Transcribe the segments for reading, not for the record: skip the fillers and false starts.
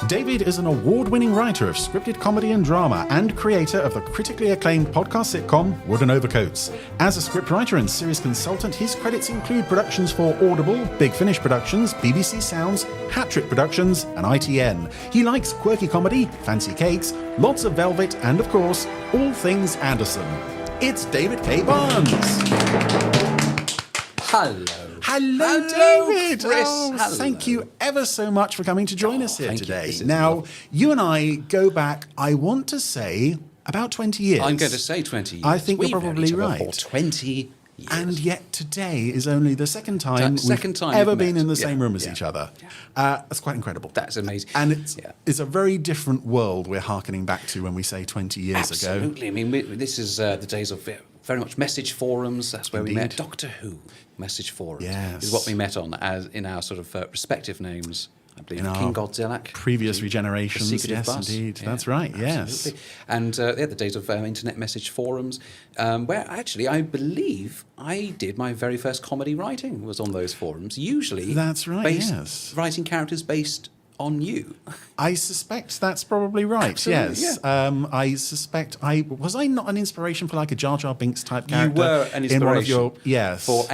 David is an award-winning writer of scripted comedy and drama and creator of the critically acclaimed podcast sitcom Wooden Overcoats. As a scriptwriter and series consultant, his credits include productions for Audible, Big Finish Productions, BBC Sounds, Hat Trick Productions, and ITN. He likes quirky comedy, fancy cakes, lots of velvet, and of course, all things Anderson. It's David K. Barnes. Hello, David. Chris. Oh, Hello. Thank you ever so much for coming to join us here today. You. Now, you and I go back, I want to say, about 20 years. I'm going to say 20 years. I think We've you're known probably each other right. For 20 years. And yet today is only the second time we've ever been in the same room as each other. That's quite incredible. That's amazing. And it's a very different world we're hearkening back to when we say 20 years ago. Absolutely. I mean, this is the days of very much message forums. That's where we met. Doctor Who message forums is what we met on as in our sort of respective names. I believe King Godzilla. Previous regenerations, yes, indeed. Yeah, that's right, absolutely. Yes. And the days of internet message forums, where actually I believe I did my very first comedy writing was on those forums. Usually, that's right. Yes, writing characters based on you. I suspect that's probably right. Absolutely, yes. I suspect was I not an inspiration for like a Jar Jar Binks type character? You were an inspiration in one of your for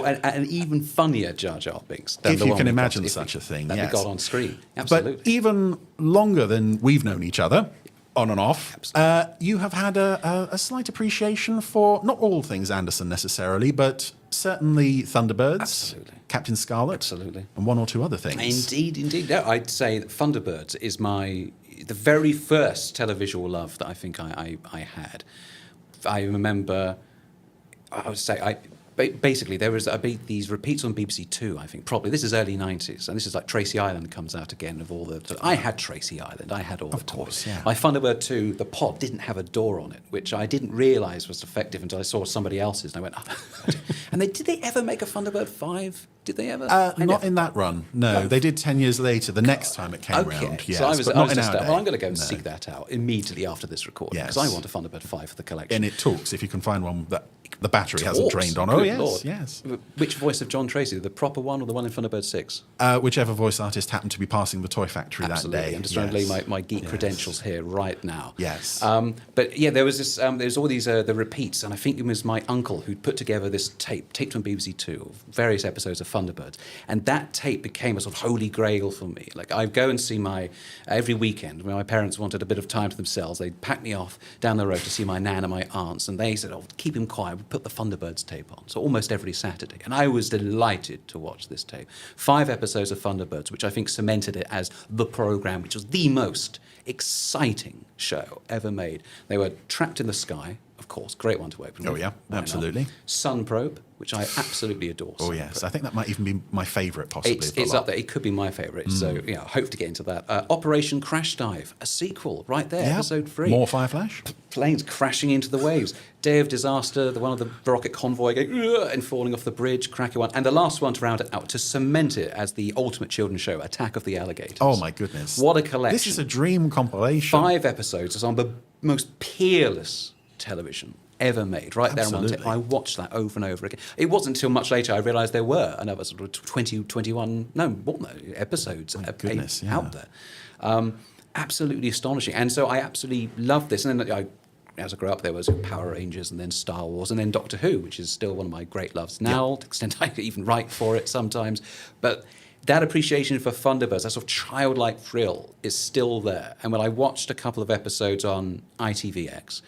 an even funnier Jar Jar Binks. Than if the you one can we imagine got, such a thing. That yes. we got on screen. Absolutely. But even longer than we've known each other, on and off, you have had a slight appreciation for not all things Anderson necessarily, but certainly Thunderbirds, Absolutely. Captain Scarlet, Absolutely. and one or two other things. Indeed. No, I'd say that Thunderbirds is the very first televisual love that I think I had. I remember, I would say, basically there was these repeats on BBC Two. I think probably this is early 90s, and this is like Tracy Island comes out again of all the. I had Tracy Island. I had all the toys. Of course, yeah. My Thunderbird 2, the pod didn't have a door on it, which I didn't realise was effective until I saw somebody else's, and I went, oh. And did they ever make a Thunderbird 5? Did they ever? Not in that run. No, they did 10 years later. The next time it came round. Yes, so I was but not just in our day. well, I'm going to go and seek that out immediately after this recording because I want a Thunderbird 5 for the collection. And it talks if you can find one that the battery hasn't drained on. Good Oh, yes, Lord. yes. Which voice of John Tracy, the proper one or the one in Thunderbird 6? Whichever voice artist happened to be passing the toy factory Absolutely. that day. I'm just trying to lay my geek credentials here right now. Yes. But yeah, there was this. There's all these the repeats, and I think it was my uncle who'd put together this taped on BBC Two of various episodes of Thunderbirds, and that tape became a sort of holy grail for me. Like I'd go and see every weekend when my parents wanted a bit of time to themselves. They'd pack me off down the road to see my nan and my aunts, and they said, "Oh, keep him quiet. We'll put the Thunderbirds tape on." So almost every Saturday, and I was delighted to watch this tape. 5 episodes of Thunderbirds, which I think cemented it as the program, which was the most exciting show ever made. They were trapped in the sky, of course, great one to open with. Oh yeah, absolutely. Sun Probe, which I absolutely adore. Oh yes, I think that might even be my favourite, possibly. It's up there. It could be my favourite. So I hope to get into that. Operation Crash Dive, a sequel, right there, episode 3. More Fireflash. Planes crashing into the waves. Day of Disaster, the one of the rocket convoy going and falling off the bridge, cracker one. And the last one to round it out, to cement it as the ultimate children's show, Attack of the Alligators. Oh my goodness. What a collection. This is a dream compilation. 5 episodes. It's on the most peerless television ever made, right there on one tape. I watched that over and over again. It wasn't until much later I realised there were another sort of 20, 21, episodes out there. Absolutely astonishing. And so I absolutely loved this. And then as I grew up, there was Power Rangers and then Star Wars and then Doctor Who, which is still one of my great loves now, to the extent I even write for it sometimes. But that appreciation for Thunderbirds, that sort of childlike thrill, is still there. And when I watched a couple of episodes on ITVX,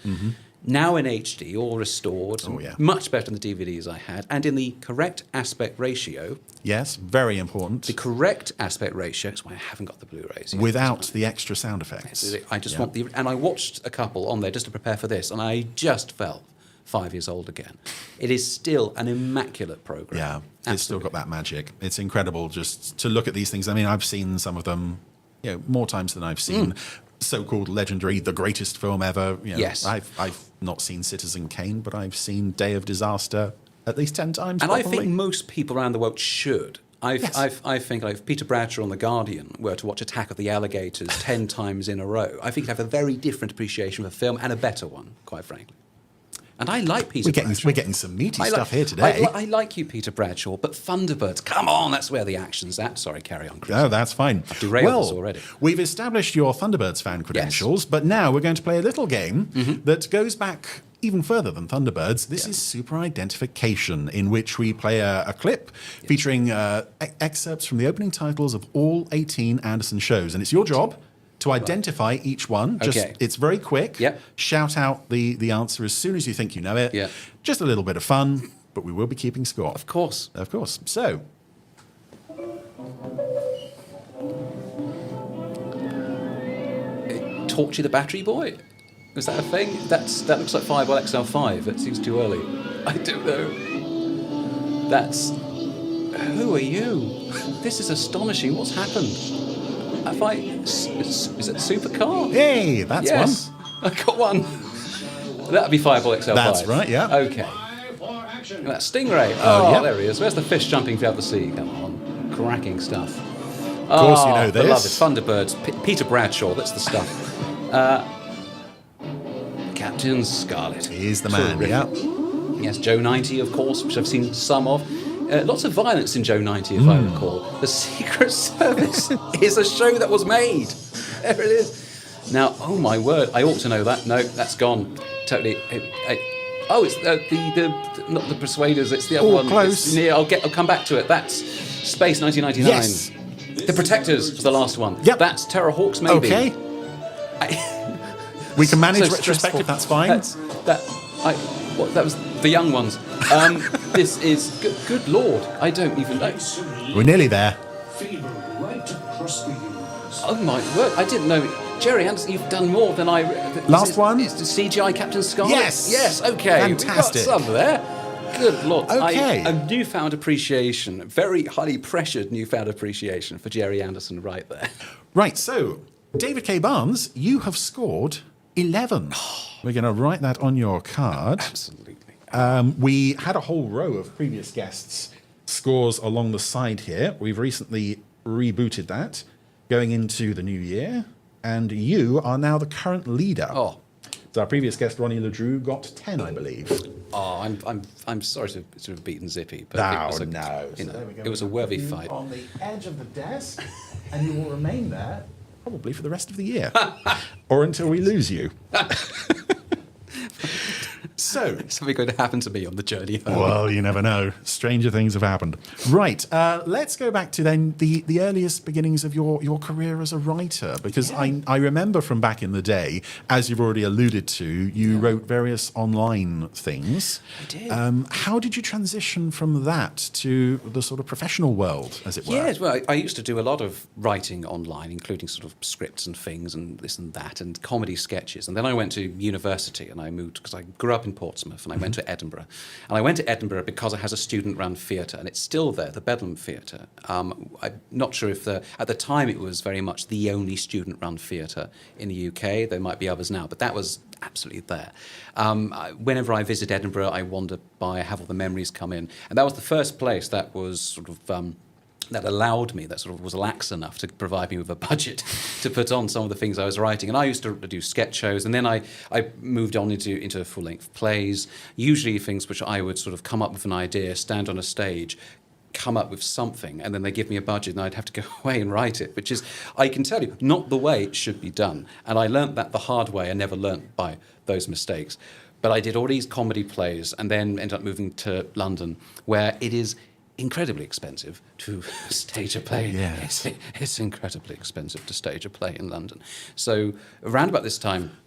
now in HD, all restored, much better than the DVDs I had, and in the correct aspect ratio. Yes, very important. The correct aspect ratio, that's why I haven't got the Blu-rays yet. Without the extra sound effects. I just want and I watched a couple on there just to prepare for this, and I just felt 5 years old again. It is still an immaculate program. Yeah, it's still got that magic. It's incredible just to look at these things. I mean, I've seen some of them, more times than I've seen so-called legendary, the greatest film ever. Yes. I've not seen Citizen Kane, but I've seen Day of Disaster at least 10 times. And probably. I think most people around the world should. I think if Peter Bradshaw on The Guardian were to watch Attack of the Alligators 10 times in a row, I think he'd have a very different appreciation of the film and a better one, quite frankly. And I like Peter Bradshaw. We're getting some meaty stuff here today. I like you, Peter Bradshaw, but Thunderbirds, come on, that's where the action's at. Sorry, carry on, Chris. No, that's fine. I've derailed us already. We've established your Thunderbirds fan credentials, but now we're going to play a little game that goes back even further than Thunderbirds. This is Super Identification, in which we play a clip featuring excerpts from the opening titles of all 18 Anderson shows. And it's your job to identify each one. It's very quick. Yep. Shout out the answer as soon as you think you know it. Yeah. Just a little bit of fun, but we will be keeping score. Of course. Of course. So, Torchy the Battery Boy? Was that a thing? That looks like Fireball XL5. It seems too early. I don't know. That's... Who are you? This is astonishing. What's happened? Is it Supercar? hey, that's Yes. I got one. That'd be Fireball XL5. That's right, yeah. Okay. That's Stingray. There he is. Where's the fish jumping out the sea? Come on. Cracking stuff. Of course you know this. Beloved Thunderbirds. Peter Bradshaw, that's the stuff. Captain Scarlet. He's the man, yeah. Yes, Joe 90, of course, which I've seen some of. Lots of violence in Joe 90, if I recall. The Secret Service is a show that was made. There it is. Now, oh my word, I ought to know that. No, that's gone. Totally. It's the not the Persuaders. It's the other one. Close. It's near. I'll come back to it. That's Space 1999. Yes. The Protectors was the last one. Yep. That's Terror Hawks, maybe. Okay. We can manage So retrospective. That's fine. That was the young ones. This is good Lord. I don't even know. We're nearly there. Oh my word! I didn't know. Gerry Anderson, you've done more than I. Last one? It's the CGI Captain Scarlet. Yes. Yes. Okay. Fantastic. We've got some there. Good Lord. Okay. A newfound appreciation, very highly pressured newfound appreciation for Gerry Anderson right there. Right. So, David K. Barnes, you have scored 11. We're going to write that on your card. Absolutely. We had a whole row of previous guests' scores along the side here. We've recently rebooted that, going into the new year, and you are now the current leader. Oh. So our previous guest, Ronnie LeDroux, got 10, I believe. Oh, I'm sorry to have beaten Zippy, but it was a worthy fight. On the edge of the desk, and you will remain there probably for the rest of the year, or until we lose you. So, something going to happen to me on the journey home. Well, you never know. Stranger things have happened. Right. Let's go back to then the earliest beginnings of your career as a writer, because I remember from back in the day, as you've already alluded to, you wrote various online things. I did. How did you transition from that to the sort of professional world, as it were? Yes, well, I used to do a lot of writing online, including sort of scripts and things and this and that, and comedy sketches. And then I went to university, and I moved, because I grew up in Portsmouth, and I went to Edinburgh. And I went to Edinburgh because it has a student-run theatre, and it's still there, the Bedlam Theatre. I'm not sure if at the time it was very much the only student-run theatre in the UK. There might be others now, but that was absolutely there. Whenever I visit Edinburgh, I wander by, I have all the memories come in. And that was the first place that was sort of... that allowed me, that sort of was lax enough to provide me with a budget to put on some of the things I was writing. And I used to do sketch shows, and then I moved on into full-length plays, usually things which I would sort of come up with an idea, stand on a stage, come up with something, and then they give me a budget, and I'd have to go away and write it, which is, I can tell you, not the way it should be done. And I learnt that the hard way. I never learnt by those mistakes. But I did all these comedy plays, and then ended up moving to London, where it is incredibly expensive to stage a play. Yes. It's incredibly expensive to stage a play in London. So around about this time,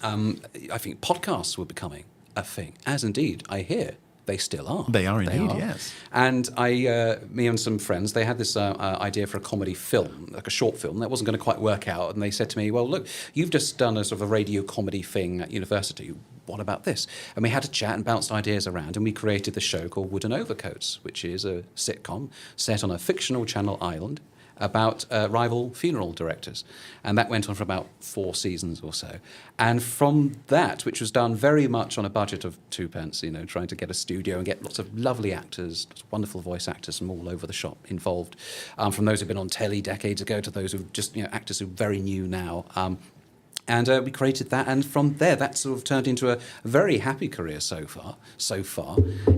I think podcasts were becoming a thing, as indeed I hear they still are. They are indeed, yes. And me and some friends, they had this idea for a comedy film, like a short film, that wasn't going to quite work out. And they said to me, well, look, you've just done a sort of a radio comedy thing at university. What about this? And we had a chat and bounced ideas around, and we created the show called Wooden Overcoats, which is a sitcom set on a fictional Channel island about rival funeral directors. And that went on for about 4 seasons or so. And from that, which was done very much on a budget of 2p, trying to get a studio and get lots of lovely actors, wonderful voice actors from all over the shop involved, from those who've been on telly decades ago to those who just, actors who are very new now. And we created that, and from there, that sort of turned into a very happy career so far,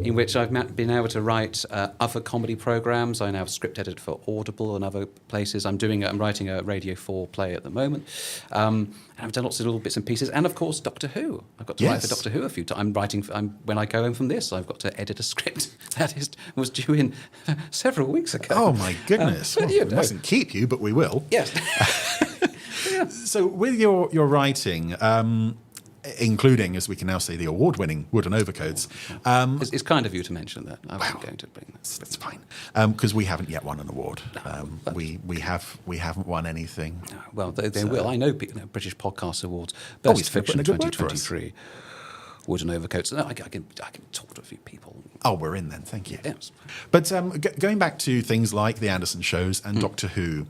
in which I've been able to write other comedy programs. I now have script edited for Audible and other places. I'm writing a Radio 4 play at the moment. And I've done lots of little bits and pieces, and of course, Doctor Who. I've got to write for Doctor Who a few times. When I go home from this, I've got to edit a script that was due in several weeks ago. Oh my goodness! Well, we mustn't keep you, but we will. Yes. Yeah. So with your writing, including, as we can now say, the award-winning Wooden Overcoats. It's kind of you to mention that. I wasn't going to bring that. That's fine, because we haven't yet won an award. We haven't won anything. No, well, they will. I know British Podcast Awards, Best Fiction 2023. Wooden Overcoats. No, I can talk to a few people. Oh, we're in then. Thank you. Yes. But going back to things like the Anderson shows and Doctor Who,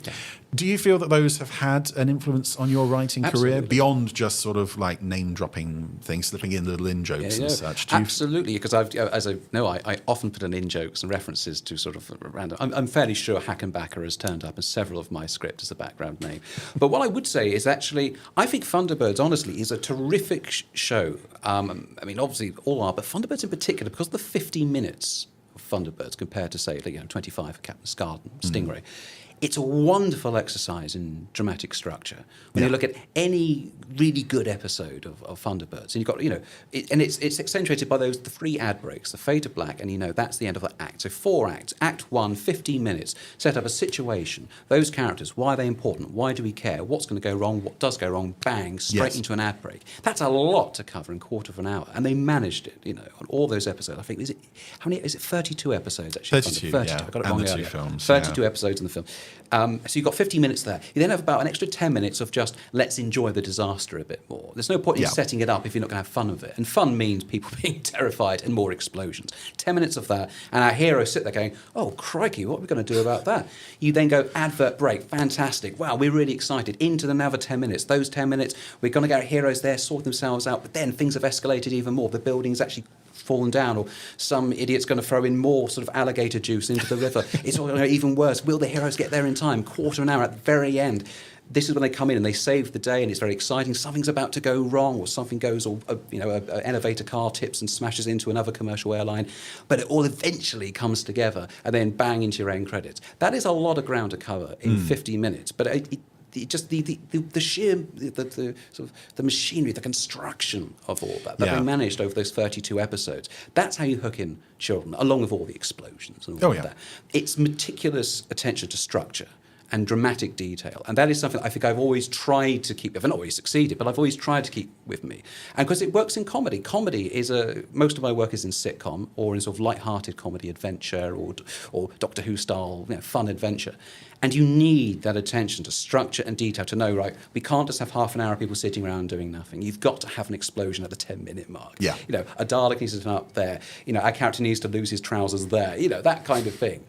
do you feel that those have had an influence on your writing career beyond just sort of like name-dropping things, slipping in little in-jokes and such? Absolutely, because I often put in in-jokes and references to sort of random... I'm fairly sure Hackenbacker has turned up in several of my scripts as a background name. But what I would say is actually, I think Thunderbirds, honestly, is a terrific show. I mean, obviously all are, but Thunderbirds in particular, because of the 50 minutes of Thunderbirds compared to, say, 25 for Captain Scarlet and Stingray, it's a wonderful exercise in dramatic structure. When you look at any really good episode of Thunderbirds, and you've got, and it's accentuated by the 3 ad breaks, the fade to black, and that's the end of the act. So 4 acts. Act 1, 15 minutes, set up a situation, those characters, why are they important, why do we care, what's going to go wrong, what does go wrong, bang, straight into an ad break. That's a lot to cover in a quarter of an hour, and they managed it, on all those episodes. I think, is it 32 episodes actually? 32, 32, I got it wrong earlier. Films, 32 episodes in the film. So you've got 50 minutes there. You then have about an extra 10 minutes of just let's enjoy the disaster a bit more. There's no point in setting it up if you're not going to have fun with it. And fun means people being terrified and more explosions. 10 minutes of that, and our heroes sit there going, oh, crikey, what are we going to do about that? You then go, advert break, fantastic. Wow, we're really excited. Into another 10 minutes. Those 10 minutes, we're going to get our heroes there, sort themselves out. But then things have escalated even more. The building's actually fallen down, or some idiot's going to throw in more sort of alligator juice into the river. It's all even worse. Will the heroes get there in time? Quarter of an hour at the very end. This is when they come in and they save the day, and it's very exciting. Something's about to go wrong, or something goes, or an elevator car tips and smashes into another commercial airline. But it all eventually comes together, and then bang into your end credits. That is a lot of ground to cover in 50 minutes. But just the sheer the sort of the machinery, the construction of all that they managed over those 32 episodes. That's how you hook in children, along with all the explosions and all of that. It's meticulous attention to structure and dramatic detail, and that is something I think I've always tried to keep. I've not always succeeded, but I've always tried to keep with me. And because it works in comedy. Comedy is most of my work is in sitcom or in sort of light-hearted comedy adventure or Doctor Who style fun adventure. And you need that attention to structure and detail to know, right, we can't just have half an hour of people sitting around doing nothing. You've got to have an explosion at the 10-minute mark. Yeah. A Dalek needs to turn up there. Our character needs to lose his trousers there. That kind of thing.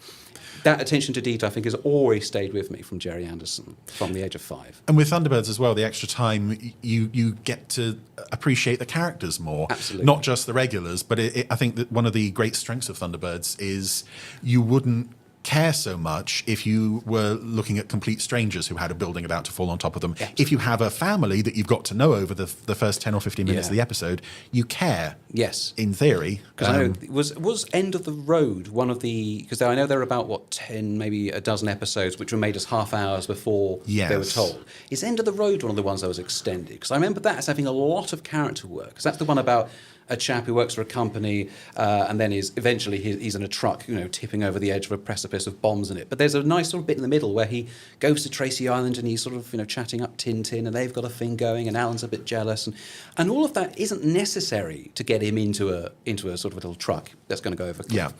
That attention to detail, I think, has always stayed with me from Gerry Anderson from the age of 5. And with Thunderbirds as well, the extra time, you get to appreciate the characters more. Absolutely. Not just the regulars, but I think that one of the great strengths of Thunderbirds is you wouldn't care so much if you were looking at complete strangers who had a building about to fall on top of them. Yeah. If you have a family that you've got to know over the first 10 or 15 minutes of the episode, you care. Yes. In theory. Because I know, was End of the Road one of the... Because I know there were about, 10, maybe a dozen episodes which were made as half hours before they were told. Is End of the Road one of the ones that was extended? Because I remember that as having a lot of character work. Because that's the one about a chap who works for a company and then eventually he's in a truck, tipping over the edge of a precipice with bombs in it. But there's a nice sort of bit in the middle where he goes to Tracy Island and he's sort of, chatting up Tintin, and they've got a thing going, and Alan's a bit jealous. And all of that isn't necessary to get him into a sort of a little truck that's going to go over a cliff. Yeah.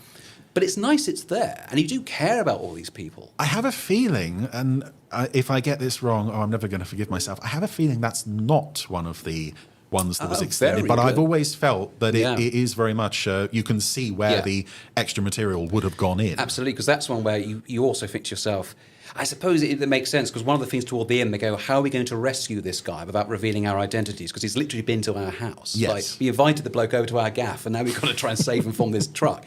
But it's nice it's there, and you do care about all these people. I have a feeling, and if I get this wrong, I'm never going to forgive myself, I have a feeling that's not one of the ones that was extended, but I've always felt that it is very much, you can see where the extra material would have gone in. Absolutely, because that's one where you also think to yourself, I suppose it makes sense, because one of the things toward the end, they go, how are we going to rescue this guy without revealing our identities? Because he's literally been to our house. Yes. We invited the bloke over to our gaff, and now we've got to try and save him from this truck.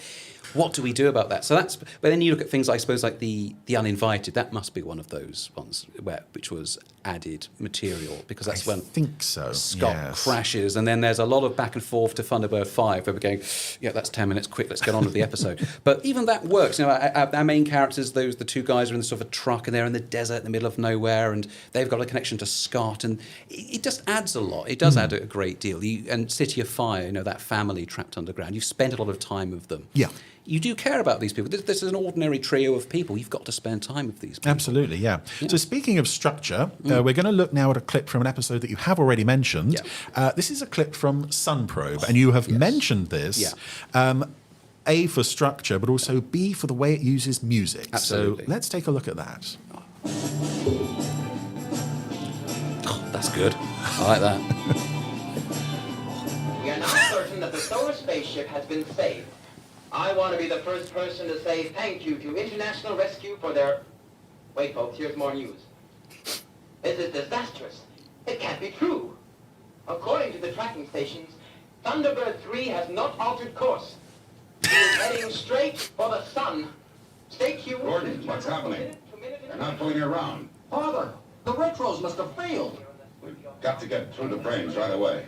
What do we do about that? But then you look at things, I suppose, like the Uninvited. That must be one of those ones which was added material, because that's when I think so. Scott crashes, and then there's a lot of back and forth to Thunderbird 5 where we're going, yeah, that's 10 minutes, quick, let's get on with the episode. But even that works. Our main characters, the two guys are in sort of a truck, and they're in the desert in the middle of nowhere, and they've got a connection to Scott, and it just adds a lot. It does add a great deal. And City of Fire, that family trapped underground, you've spent a lot of time with them. Yeah. You do care about these people. This is an ordinary trio of people. You've got to spend time with these people. Absolutely, yeah. So speaking of structure, we're going to look now at a clip from an episode that you have already mentioned. Yeah. This is a clip from Sun Probe, and you have mentioned this. Yeah. A, for structure, but also B, for the way it uses music. Absolutely. So let's take a look at that. Oh, that's good. I like that. We are now certain that the solar spaceship has been saved. I want to be the first person to say thank you to International Rescue for their... Wait, folks, here's more news. This is disastrous. It can't be true. According to the tracking stations, Thunderbird 3 has not altered course. It is heading straight for the sun. Stay tuned. Gordon, what's happening? They're not pulling it around. Father, the retros must have failed. We've got to get through the brains right away.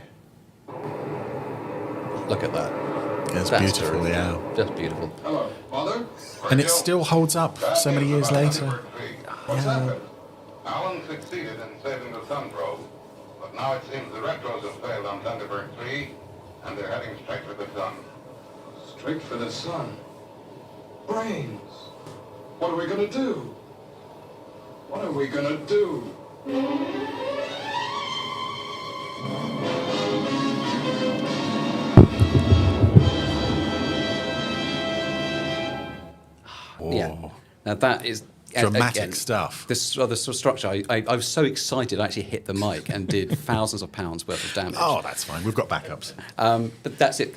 Look at that. It's beautiful, yeah. Just beautiful. Hello, Father? And it still holds up so many years later. What's happened? Alan succeeded in saving the Sun Probe, but now it seems the retros have failed on Thunderbird 3, and they're heading straight for the sun. Straight for the sun? Brains! What are we gonna do? What are we gonna do? Yeah. Now that is dramatic stuff. This sort of structure. I was so excited. I actually hit the mic and did thousands of pounds worth of damage. Oh, that's fine. We've got backups. But that's it.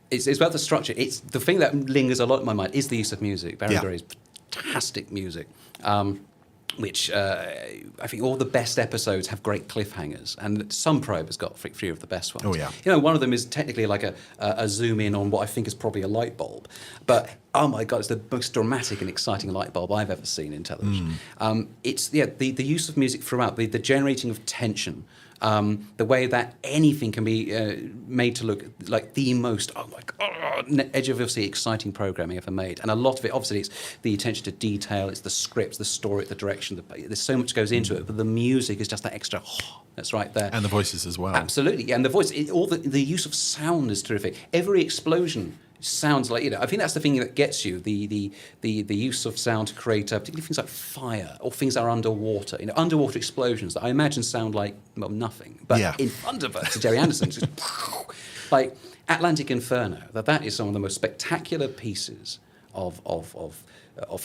It's about the structure. It's the thing that lingers a lot in my mind is the use of music. Barry Gray's fantastic music. Which I think all the best episodes have great cliffhangers, and Sun Probe has got few of the best ones. Oh, yeah. One of them is technically like a zoom in on what I think is probably a light bulb, but oh my God, it's the most dramatic and exciting light bulb I've ever seen in television. It's the use of music throughout, the generating of tension. The way that anything can be made to look like the most, oh my God, edge of your seat, exciting programming ever made. And a lot of it, obviously, it's the attention to detail, it's the scripts, the story, the direction. There's so much goes into it, but the music is just that extra, that's right there. And the voices as well. Absolutely, and the voice, all the use of sound is terrific. Every explosion sounds like, I think that's the thing that gets you, the use of sound to create particularly things like fire or things that are underwater, underwater explosions that I imagine sound like, well, nothing, but in Thunderbirds to Gerry Anderson, just like Atlantic Inferno, that is some of the most spectacular pieces of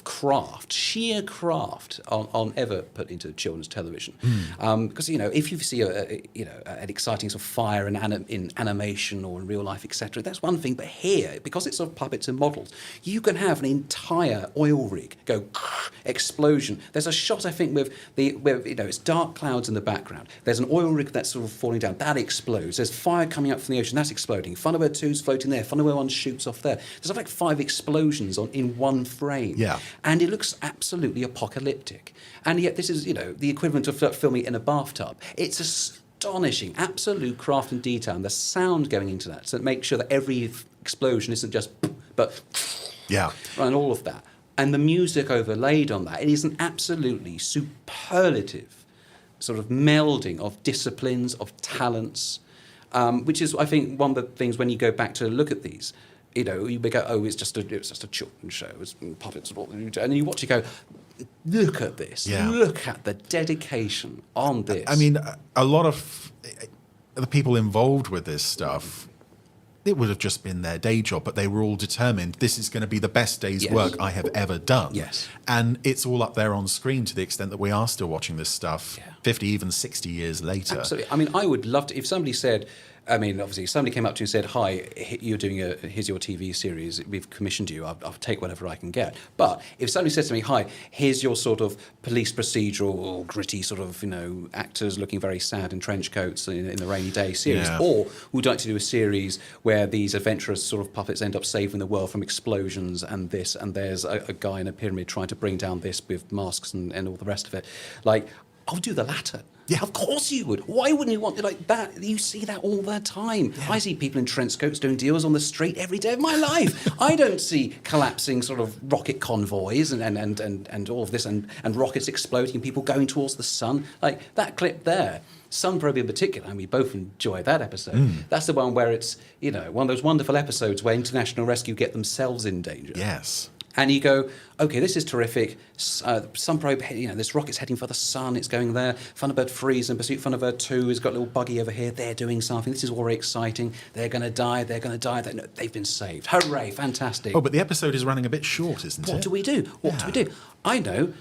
craft, sheer craft on ever put into children's television. Because if you see an exciting sort of fire in animation or in real life, etc., that's one thing. But here, because it's sort of puppets and models, you can have an entire oil rig go explosion. There's a shot I think where it's dark clouds in the background. There's an oil rig that's sort of falling down. That explodes. There's fire coming up from the ocean. That's exploding. Thunderbird 2's floating there. Thunderbird 1 shoots off there. There's like 5 explosions in one frame. Yeah. And it looks absolutely apocalyptic. And yet this is, the equivalent of filming in a bathtub. It's astonishing, absolute craft and detail, and the sound going into that, so make sure that every explosion isn't just, but and all of that. And the music overlaid on that, it is an absolutely superlative sort of melding of disciplines, of talents, which is, I think, one of the things when you go back to look at these, you go, oh, it's just a children's show, it's puppets and all, and then you watch it, go, look at this, look at the dedication on this. I mean, a lot of the people involved with this stuff, it would have just been their day job, but they were all determined, this is going to be the best day's work I have ever done. Yes. And it's all up there on screen to the extent that we are still watching this stuff 50, even 60 years later. Absolutely. I mean, I would love to, if somebody said, I mean, obviously, somebody came up to you and said, "Hi, you're doing here's your TV series. We've commissioned you. I'll take whatever I can get." But if somebody says to me, "Hi, here's your sort of police procedural or gritty sort of, actors looking very sad in trench coats in the rainy day series," or we'd like to do a series where these adventurous sort of puppets end up saving the world from explosions and this, and there's a guy in a pyramid trying to bring down this with masks and all the rest of it, like, I'll do the latter. Yeah, of course you would. Why wouldn't you want it like that? You see that all the time. Yeah. I see people in trench coats doing deals on the street every day of my life. I don't see collapsing sort of rocket convoys and all of this and rockets exploding, people going towards the sun. Like that clip there, Sunprobe in particular, and we both enjoy that episode. That's the one where it's, one of those wonderful episodes where international rescue get themselves in danger. Yes. And you go, okay, this is terrific. Sunprobe, this rocket's heading for the sun. It's going there. Thunderbird 3 is in pursuit. Thunderbird 2 has got a little buggy over here. They're doing something. This is all very exciting. They're going to die. They're going to die. They've been saved. Hooray, fantastic. Oh, but the episode is running a bit short, isn't it? What do we do? What do we do? I know.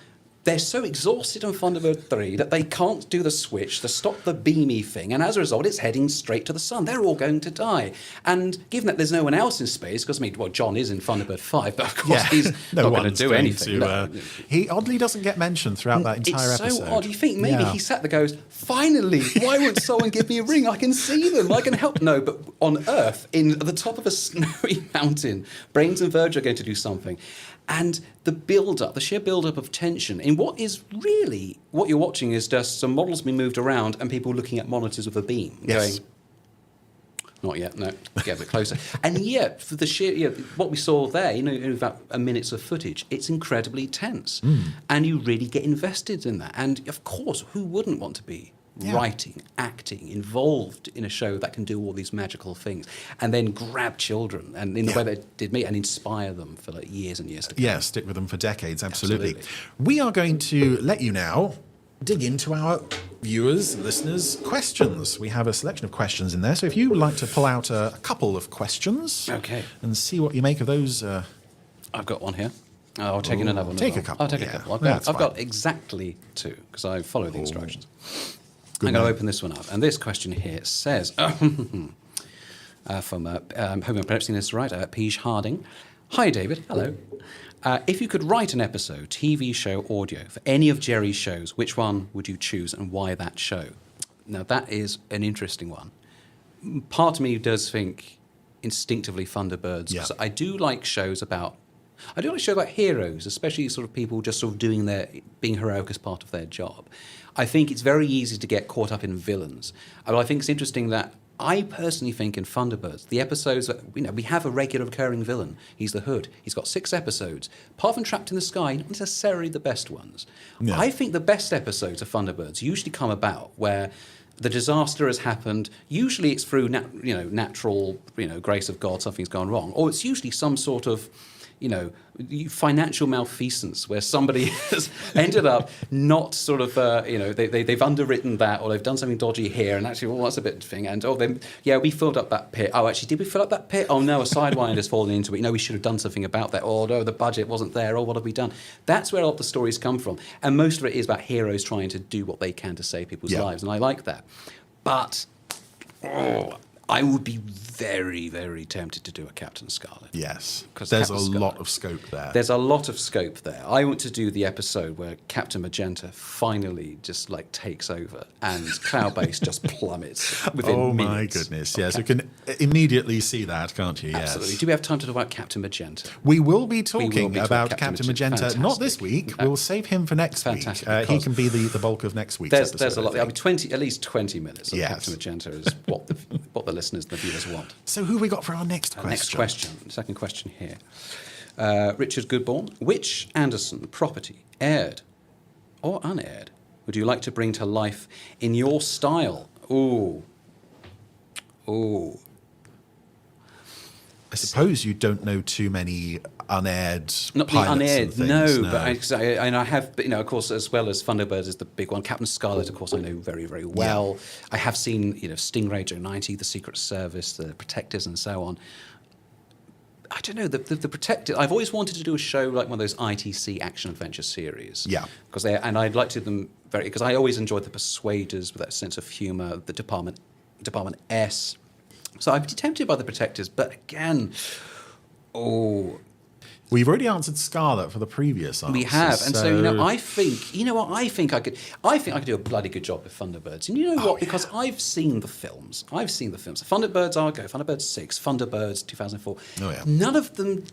They're so exhausted on Thunderbird 3 that they can't do the switch to stop the beamy thing, and as a result, it's heading straight to the sun. They're all going to die. And given that there's no one else in space, because, John is in Thunderbird 5, but of course he's not going to do anything. He oddly doesn't get mentioned throughout that entire episode. It's so odd. You think maybe he sat there goes, finally, why won't someone give me a ring? I can see them. I can help. No, but on Earth, at the top of a snowy mountain, Brains and Virgil are going to do something. And the sheer build-up of tension in what is really, what you're watching is just some models being moved around and people looking at monitors with a beam going, not yet, no, get a bit closer. And yet, for the sheer, what we saw there, about a minute's of footage, it's incredibly tense. And you really get invested in that. And of course, who wouldn't want to be writing, acting, involved in a show that can do all these magical things, and then grab children, and in the way they did me, and inspire them for years and years to come. Yeah, stick with them for decades, absolutely. We are going to let you now dig into our viewers, listeners' questions. We have a selection of questions in there, so if you would like to pull out a couple of questions and see what you make of those. I've got one here. I'll take in another one. Take a couple. I'll take a couple. I've got exactly 2, because I follow the instructions. I'm going to open this one up. And this question here says, from, hoping I'm pronouncing this right, Peach Harding. Hi, David. Hello. If you could write an episode, TV show, audio, for any of Gerry's shows, which one would you choose and why that show? Now, that is an interesting one. Part of me does think instinctively Thunderbirds, because I do like shows about heroes, especially sort of people just sort of being heroic as part of their job. I think it's very easy to get caught up in villains. But I think it's interesting that I personally think in Thunderbirds, the episodes that, we have a regular recurring villain. He's the Hood. He's got 6 episodes. Apart from Trapped in the Sky, not necessarily the best ones. Yeah. I think the best episodes of Thunderbirds usually come about where the disaster has happened. Usually it's through natural grace of God, something's gone wrong. Or it's usually some sort of financial malfeasance where somebody has ended up not sort of, they've underwritten that, or they've done something dodgy here, and actually, that's a bit thing. And we filled up that pit. Oh, actually, did we fill up that pit? Oh no, a sidewind has fallen into it. We should have done something about that. Or no, the budget wasn't there. Or what have we done? That's where a lot of the stories come from, and most of it is about heroes trying to do what they can to save people's lives, and I like that. But I would be very, very tempted to do a Captain Scarlet. Yes, because there's a lot of scope there. There's a lot of scope there. I want to do the episode where Captain Magenta finally just takes over and Cloudbase just plummets within minutes. Oh my goodness, yes. You can immediately see that, can't you? Yes. Absolutely. Do we have time to talk about Captain Magenta? We will be talking about Captain Magenta. Fantastic. Not this week. We'll save him for next week. He can be the bulk of next week's episode. There's a lot. At least 20 minutes of Captain Magenta is what the listeners, the viewers want. So who have we got for our next question? Next question. Second question here. Richard Goodborn. Which Anderson property, aired or unaired, would you like to bring to life in your style? Ooh. I suppose you don't know too many unaired Not pilots unaired, and things, no. But I have, of course, as well as Thunderbirds is the big one. Captain Scarlet, of course, I know very, very well. Yeah. I have seen, Stingray, Joe 90, the Secret Service, the Protectors, and so on. I don't know, the Protectors. I've always wanted to do a show like one of those ITC action adventure series. Yeah. And I'd like to do them because I always enjoyed the Persuaders with that sense of humour, the Department S. So I'd be tempted by the Protectors, but again, We've already answered Scarlet for the previous answer. we have, and so I think I could do a bloody good job with Thunderbirds. And you know what? Because I've seen the films. Thunderbirds Argo, Thunderbirds 6, Thunderbirds 2004. Oh, yeah. None of them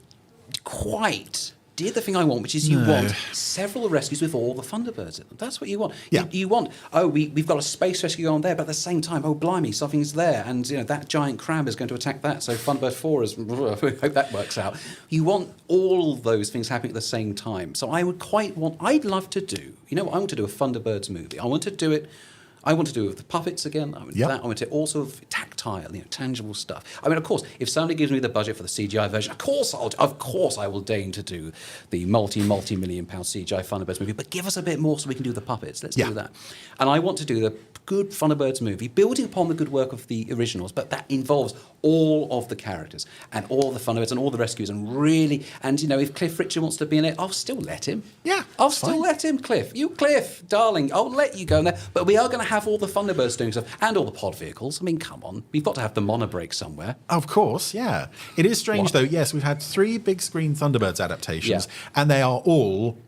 quite did the thing I want, which is you want several rescues with all the Thunderbirds in them. That's what you want. Yeah. You want, we've got a space rescue on there, but at the same time, blimey, something's there, and that giant crab is going to attack that, so Thunderbird 4 is, I hope that works out. You want all those things happening at the same time. So I'd love to do, I want to do a Thunderbirds movie. I want to do it with the puppets again. I want to all sort of tactile, tangible stuff. I mean, of course, if somebody gives me the budget for the CGI version, of course I will deign to do the multi-million-pound CGI Thunderbirds movie. But give us a bit more so we can do the puppets. Let's do that. And I want to do the good Thunderbirds movie, building upon the good work of the originals, but that involves all of the characters and all the Thunderbirds and all the rescues, and really, if Cliff Richard wants to be in it, I'll still let him. Yeah, I'll still let him, Cliff. You, Cliff, darling, I'll let you go in there. But we are going to have all the Thunderbirds doing stuff and all the pod vehicles. I mean, come on, we've got to have the monobrake somewhere. Of course, yeah. It is strange, though. Yes, we've had 3 big screen Thunderbirds adaptations, and they are all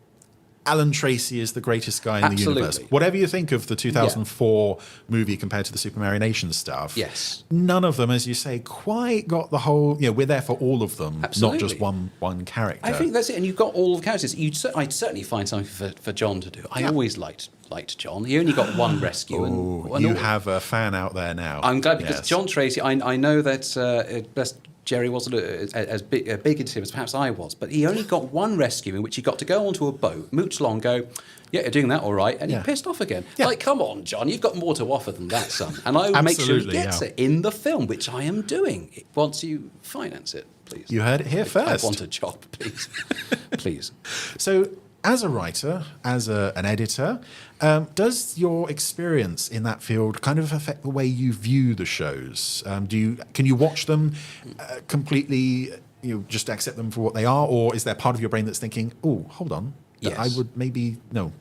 Alan Tracy is the greatest guy in the universe. Whatever you think of the 2004 movie compared to the Super Mario Nation stuff, none of them, as you say, quite got the whole, we're there for all of them, not just one character. I think that's it, and you've got all the characters. I'd certainly find something for John to do. I always liked John. He only got one rescue. You have a fan out there now. I'm glad, because John Tracy, I know that Gerry wasn't as big into him as perhaps I was, but he only got one rescue in which he got to go onto a boat, mooch along, go, you're doing that all right, and he pissed off again. Like, come on, John, you've got more to offer than that, son. And I will make sure he gets it in the film, which I am doing, once you finance it, please. You heard it here first. I want a job, please. Please. So, as a writer, as an editor, does your experience in that field kind of affect the way you view the shows? Can you watch them completely, just accept them for what they are, or is there part of your brain that's thinking, oh, hold on, I would maybe no?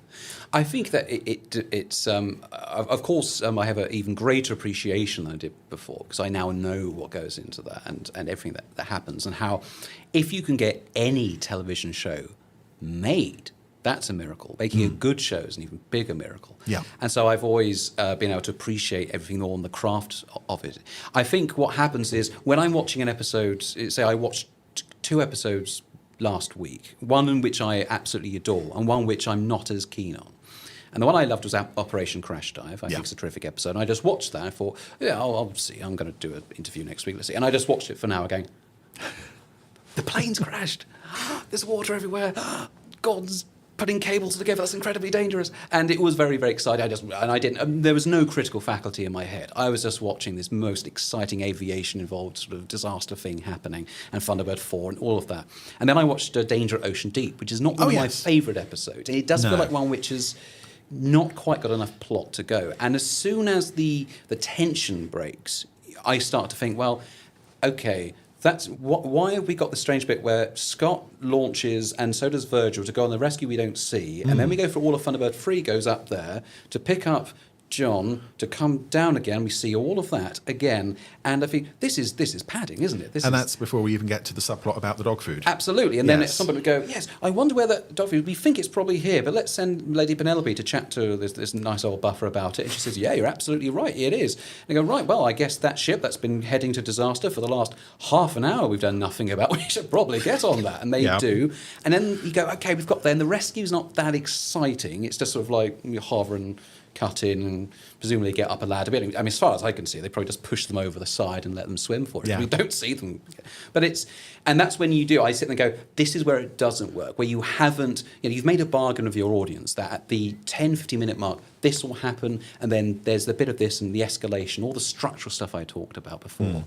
I think that it's of course I have an even greater appreciation than I did before, because I now know what goes into that and everything that happens, and how if you can get any television show made, that's a miracle. Making a good show is an even bigger miracle. Yeah. And so I've always been able to appreciate everything on the craft of it. I think what happens is when I'm watching an episode, say I watched 2 episodes last week, one in which I absolutely adore and one which I'm not as keen on. And the one I loved was Operation Crash Dive. I think it's a terrific episode. And I just watched that. I thought, I'll see. I'm going to do an interview next week. Let's see. And I just watched it for now again. The plane's crashed. There's water everywhere. God's putting cables together. That's incredibly dangerous. And it was very, very exciting. There was no critical faculty in my head. I was just watching this most exciting aviation-involved sort of disaster thing happening, and Thunderbird 4 and all of that. And then I watched Danger at Ocean Deep, which is not one of my favourite episodes. And it does feel like one which has not quite got enough plot to go. And as soon as the tension breaks, I start to think, well, okay, that's why have we got the strange bit where Scott launches and so does Virgil to go on the rescue we don't see, and then we go for all of Thunderbird 3 goes up there to pick up John to come down again. We see all of that again, and I think this is padding, isn't it? That's before we even get to the subplot about the dog food. Absolutely, and then somebody would go, yes, I wonder where the dog food. We think it's probably here, but let's send Lady Penelope to chat to this nice old buffer about it. And she says, yeah, you're absolutely right, it is. And I go, right, well, I guess that ship that's been heading to disaster for the last half an hour we've done nothing about. We should probably get on that, and they do. And then you go, okay, we've got there, and the rescue's not that exciting. It's just sort of like you hover and cut in and presumably get up a ladder. I mean, as far as I can see, they probably just push them over the side and let them swim for it. Yeah. We don't see them. But and that's when you do. I sit there and go, this is where it doesn't work, where you haven't, you've made a bargain of your audience that at the 10, 15-minute mark, this will happen, and then there's the bit of this and the escalation, all the structural stuff I talked about before.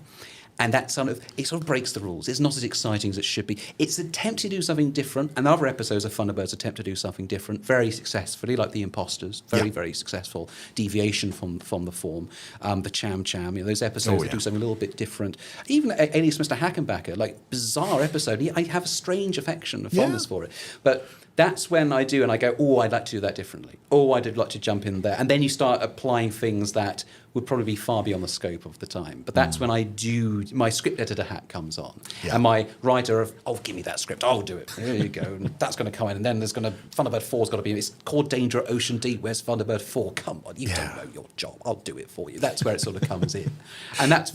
And that sort of breaks the rules. It's not as exciting as it should be. It's an attempt to do something different, and other episodes of Thunderbirds attempt to do something different very successfully, like The Imposters, very successful deviation from the form. The Cham Cham, those episodes that do something a little bit different. Even Alias Mr. Hackenbacker, like bizarre episode. I have a strange affection and fondness for it. But that's when I do, and I go, oh, I'd like to do that differently. Oh, I'd like to jump in there. And then you start applying things that would probably be far beyond the scope of the time. But that's when I do, my script editor hat comes on. Yeah. And my writer of, oh, give me that script, I'll do it. There you go. And that's going to come in. And then there's going to, Thunderbird 4's got to be, it's called Danger at Ocean Deep. Where's Thunderbird 4? Come on, you don't know your job. I'll do it for you. That's where it sort of comes in. And that's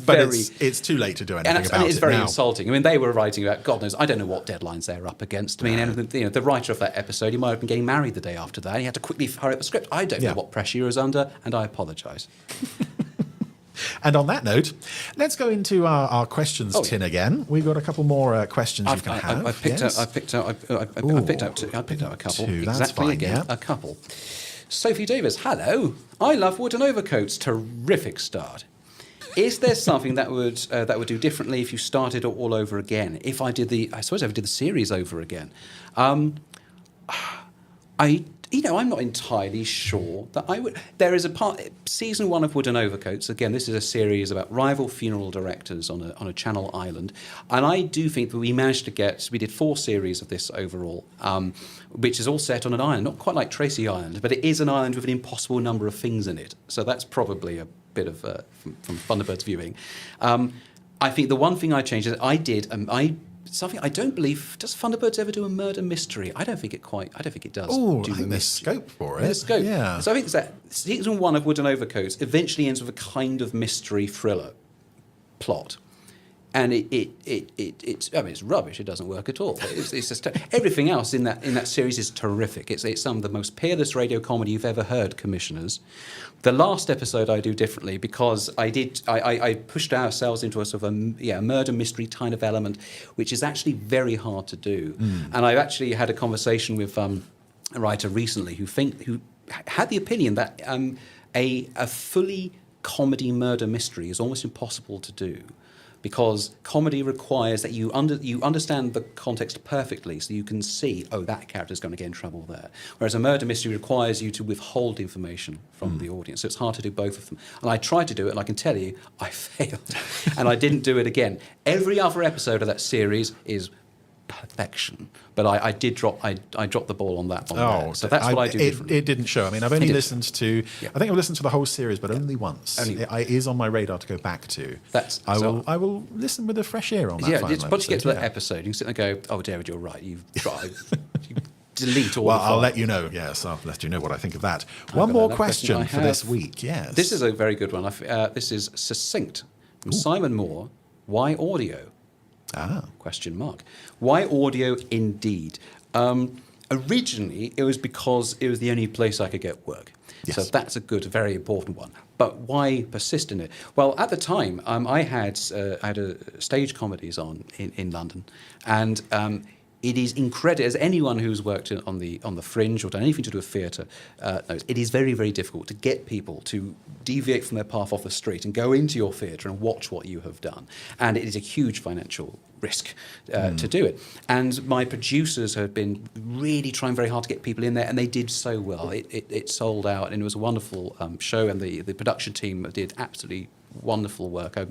it's too late to do anything about it. And it's very insulting. I mean, they were writing about, God knows, I don't know what deadlines they're up against. I mean, and, you know, the writer of that episode, he might have been getting married the day after that. He had to quickly hurry up the script. I don't know what pressure he was under, and I apologise. And on that note, let's go into our questions tin again. We've got a couple more questions you can have. I picked out a couple. Exactly again, a couple. Sophie Davis, hello. I love Wooden Overcoats. Terrific start. Is there something that would do differently if you started all over again? If I did I suppose I would do the series over again. I'm not entirely sure that I would. There is a part, season 1 of Wooden Overcoats. Again, this is a series about rival funeral directors on a Channel island, and I do think that we managed to get. We did 4 series of this overall, which is all set on an island, not quite like Tracy Island, but it is an island with an impossible number of things in it. So that's probably a bit of from Thunderbird's viewing. I think the one thing I changed is something I don't believe. Does Thunderbirds ever do a murder mystery? I don't think it does. Oh, I think there's scope for it. There's scope. Yeah. So I think that season 1 of Wooden Overcoats eventually ends with a kind of mystery thriller plot. And it's rubbish. It doesn't work at all. It's just, everything else in that series is terrific. It's some of the most peerless radio comedy you've ever heard, commissioners. The last episode I do differently because I pushed ourselves into a sort of a murder mystery kind of element, which is actually very hard to do. And I've actually had a conversation with a writer recently who had the opinion that a fully comedy murder mystery is almost impossible to do. Because comedy requires that you understand the context perfectly, so you can see, oh, that character's going to get in trouble there. Whereas a murder mystery requires you to withhold information from the audience, so it's hard to do both of them. And I tried to do it, and I can tell you, I failed, and I didn't do it again. Every other episode of that series is perfection, but I dropped the ball on that one. Oh, so that's what I do differently. It didn't show. I mean, I've only listened to. Yeah. I think I've listened to the whole series, but only once. It is on my radar to go back to. I will listen with a fresh ear on that. Yeah, once you get to that episode, you can sit there and go, "Oh, David, you're right. You've tried." You delete all. Well, I'll let you know. Yes, I'll let you know what I think of that. One more question for this week. Yes, this is a very good one. This is succinct from Simon Moore. Why audio? Question mark. Why audio indeed? Originally, it was because it was the only place I could get work. Yes. So that's a very important one. But why persist in it? Well, at the time, I had stage comedies on in London, and it is incredible. As anyone who's worked on the Fringe or done anything to do with theatre knows, it is very, very difficult to get people to deviate from their path off the street and go into your theatre and watch what you have done. And it is a huge financial risk to do it. And my producers had been really trying very hard to get people in there, and they did so well. It sold out, and it was a wonderful show, and the production team did absolutely wonderful work. I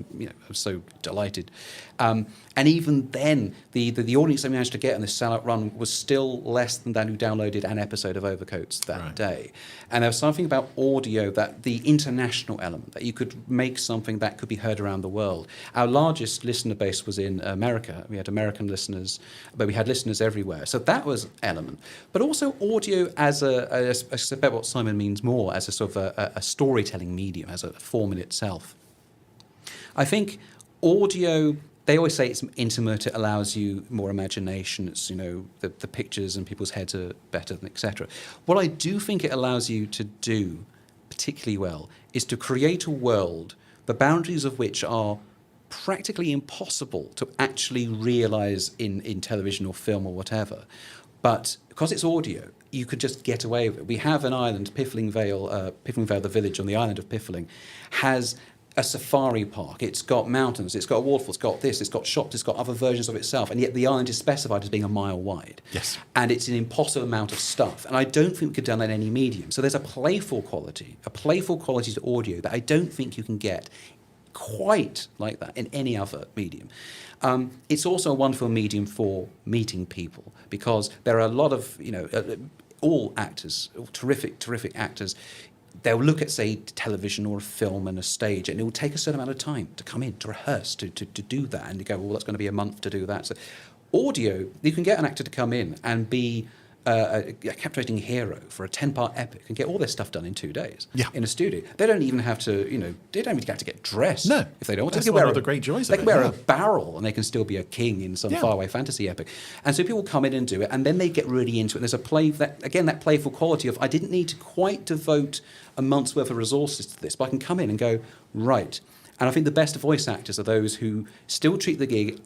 was so delighted. And even then, the audience they managed to get in this sellout run was still less than that who downloaded an episode of Overcoats that day. And there was something about audio, that the international element, that you could make something that could be heard around the world. Our largest listener base was in America. We had American listeners, but we had listeners everywhere. So that was an element. But also audio as I suspect what Simon means more, as a sort of a storytelling medium, as a form in itself. I think audio, they always say it's intimate, it allows you more imagination, it's, the pictures and people's heads are better, etc. What I do think it allows you to do particularly well is to create a world, the boundaries of which are practically impossible to actually realise in television or film or whatever. But because it's audio, you could just get away with it. We have an island, Piffling Vale, the village on the island of Piffling, has a safari park. It's got mountains, it's got a waterfall, it's got this, it's got shops, it's got other versions of itself, and yet the island is specified as being a mile wide. Yes. And it's an impossible amount of stuff. And I don't think we could have done that in any medium. So there's a playful quality to audio that I don't think you can get quite like that in any other medium. It's also a wonderful medium for meeting people, because there are a lot of, all actors, terrific actors. They'll look at, say, television or a film and a stage, and it will take a certain amount of time to come in, to rehearse, to do that. And you go, well, that's going to be a month to do that. So audio, you can get an actor to come in and be a captivating hero for a 10-part epic and get all their stuff done in 2 days in a studio. They don't even have to, they don't even have to get dressed if they don't want to. That's one of the great joys of it. They can wear a barrel and they can still be a king in some faraway fantasy epic. And so people come in and do it, and then they get really into it. There's that playful quality of, I didn't need to quite devote a month's worth of resources to this, but I can come in and go, right. And I think the best voice actors are those who still treat the gig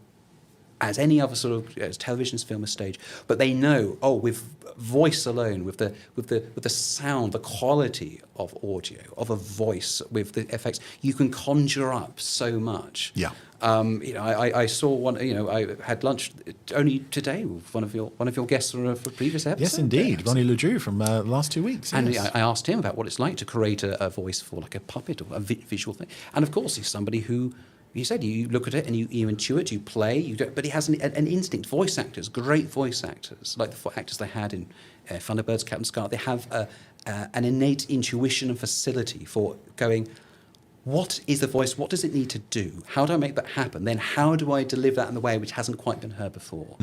as any other sort of as television, film, or stage, but they know, with voice alone, with the sound, the quality of audio, of a voice, with the effects, you can conjure up so much. Yeah. I saw one. I had lunch only today with one of your guests for a previous episode. Yes, indeed, Ronnie LeDroux from the last 2 weeks. And yes. I asked him about what it's like to create a voice for like a puppet or a visual thing. And of course, he's somebody who. He said you look at it and you intuit, you play, but he has an instinct. Voice actors, great voice actors, like the actors they had in Thunderbirds, Captain Scarlet, they have an innate intuition and facility for going, what is the voice? What does it need to do? How do I make that happen? Then how do I deliver that in the way which hasn't quite been heard before?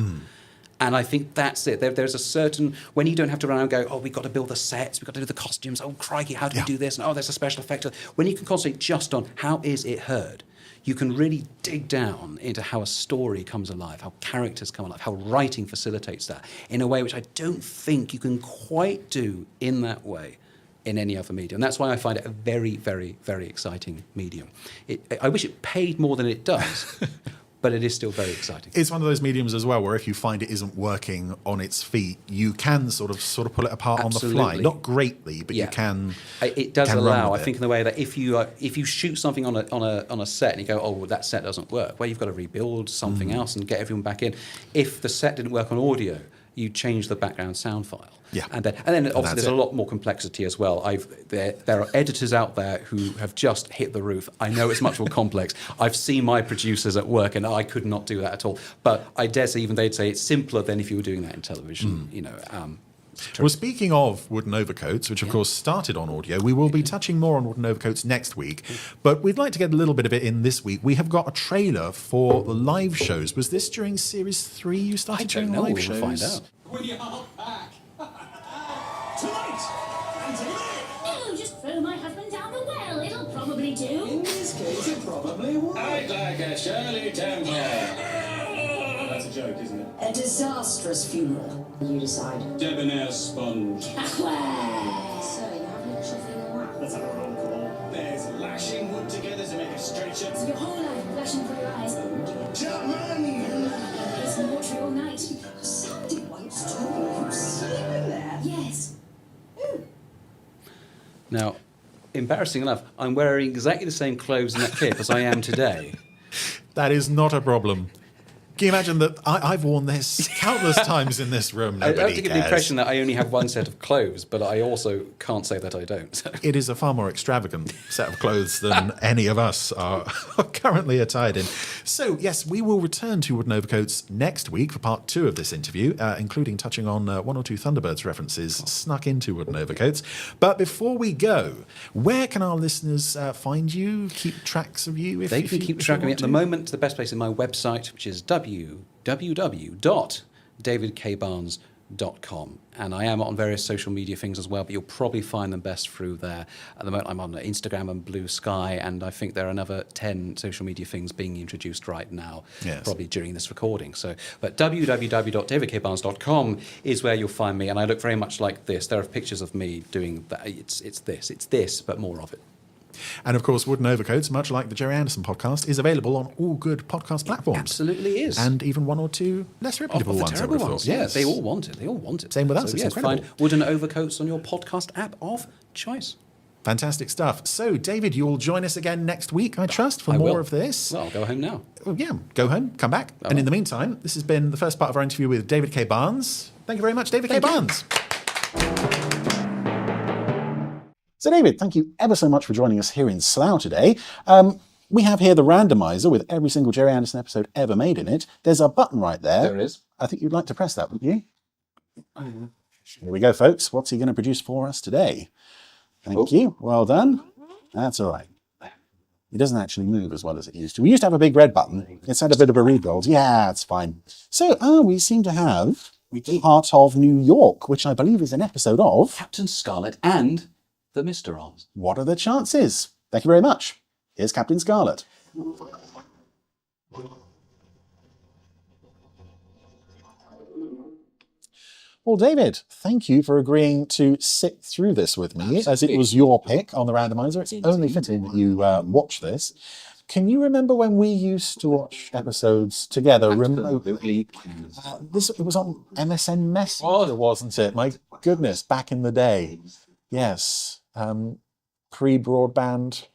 And I think that's it. There's a certain, when you don't have to run around and go, we've got to build the sets, we've got to do the costumes, crikey, how do we do this? And there's a special effect. When you can concentrate just on how is it heard, you can really dig down into how a story comes alive, how characters come alive, how writing facilitates that in a way which I don't think you can quite do in that way in any other medium. And that's why I find it a very, very, very exciting medium. I wish it paid more than it does, but it is still very exciting. It's one of those mediums as well where if you find it isn't working on its feet, you can sort of pull it apart Absolutely. on the fly. Not greatly, but you can. It does allow. I think in the way that if you shoot something on a set and you go, that set doesn't work, well, you've got to rebuild something else and get everyone back in. If the set didn't work on audio, you change the background sound file. Yeah. And then obviously there's a lot more complexity as well. There are editors out there who have just hit the roof. I know it's much more complex. I've seen my producers at work and I could not do that at all. But I dare say even they'd say it's simpler than if you were doing that in television. Well, speaking of wooden overcoats, which of course started on audio, we will be touching more on wooden overcoats next week. But we'd like to get a little bit of it in this week. We have got a trailer for the live shows. Was this during Series 3 you started doing live shows? We'll find out. We are back. Tonight and today. Oh, just throw my husband down the well. It'll probably do. In this case, it probably would. I'd like a Shirley Temple. That's a joke, isn't it? A disastrous funeral. You decide. Debonair sponge. So, you haven't actually feeling that? Let's have a roll call. There's lashing wood together to make a stretcher. So your whole life flashing through your eyes. Chapman! It's watery all night. Somebody once told me you were sleeping there. Yes. Now, embarrassing enough, I'm wearing exactly the same clothes in that clip as I am today. That is not a problem. Can you imagine that I've worn this countless times in this room? I Nobody have to give the cares. impression that I only have one set of clothes, but I also can't say that I don't. So. It is a far more extravagant set of clothes than any of us are currently attired in. So, yes, we will return to Wooden Overcoats next week for part 2 of this interview, including touching on 1 or 2 Thunderbirds references snuck into Wooden Overcoats. But before we go, where can our listeners find you, keep tracks of you? They can keep track of me. At the moment, the best place is my website, which is www.davidkbarnes.com. And I am on various social media things as well, but you'll probably find them best through there. At the moment, I'm on Instagram and Blue Sky, and I think there are another 10 social media things being introduced right now, probably during this recording. So, but www.davidkbarnes.com is where you'll find me, and I look very much like this. There are pictures of me doing that. It's this, but more of it. And of course, Wooden Overcoats, much like the Gerry Anderson podcast, is available on all good podcast platforms. It absolutely is. And even 1 or 2 less reputable ones. Terrible ones. Yes, they all want it. They all want it. Same with us. So, it's yes, incredible. find Wooden Overcoats on your podcast app of choice. Fantastic stuff. So, David, you'll join us again next week, I trust, for I more will. of this. Well, I'll go home now. Oh, yeah, go home, come back. And in the meantime, this has been the first part of our interview with David K. Barnes. Thank you very much, David K. Barnes. So, David, thank you ever so much for joining us here in Slough today. We have here the randomizer with every single Gerry Anderson episode ever made in it. There's a button right there. There it is. I think you'd like to press that, wouldn't you? Here we go, folks. What's he going to produce for us today? Thank you. Well done. That's all right. It doesn't actually move as well as it used to. We used to have a big red button. It's had a bit of a rebuild. Yeah, it's fine. So, we seem to have Heart of New York, which I believe is an episode of Captain Scarlet and the Mr. Oz. What Are the Chances? Thank you very much. Here's Captain Scarlet. Well, David, thank you for agreeing to sit through this with me, as it was your pick on the randomizer. It's only fitting that you watch this. Can you remember when we used to watch episodes together remotely? It was on MSN Messenger, wasn't it? My goodness, back in the day. Yes. Pre-broadband,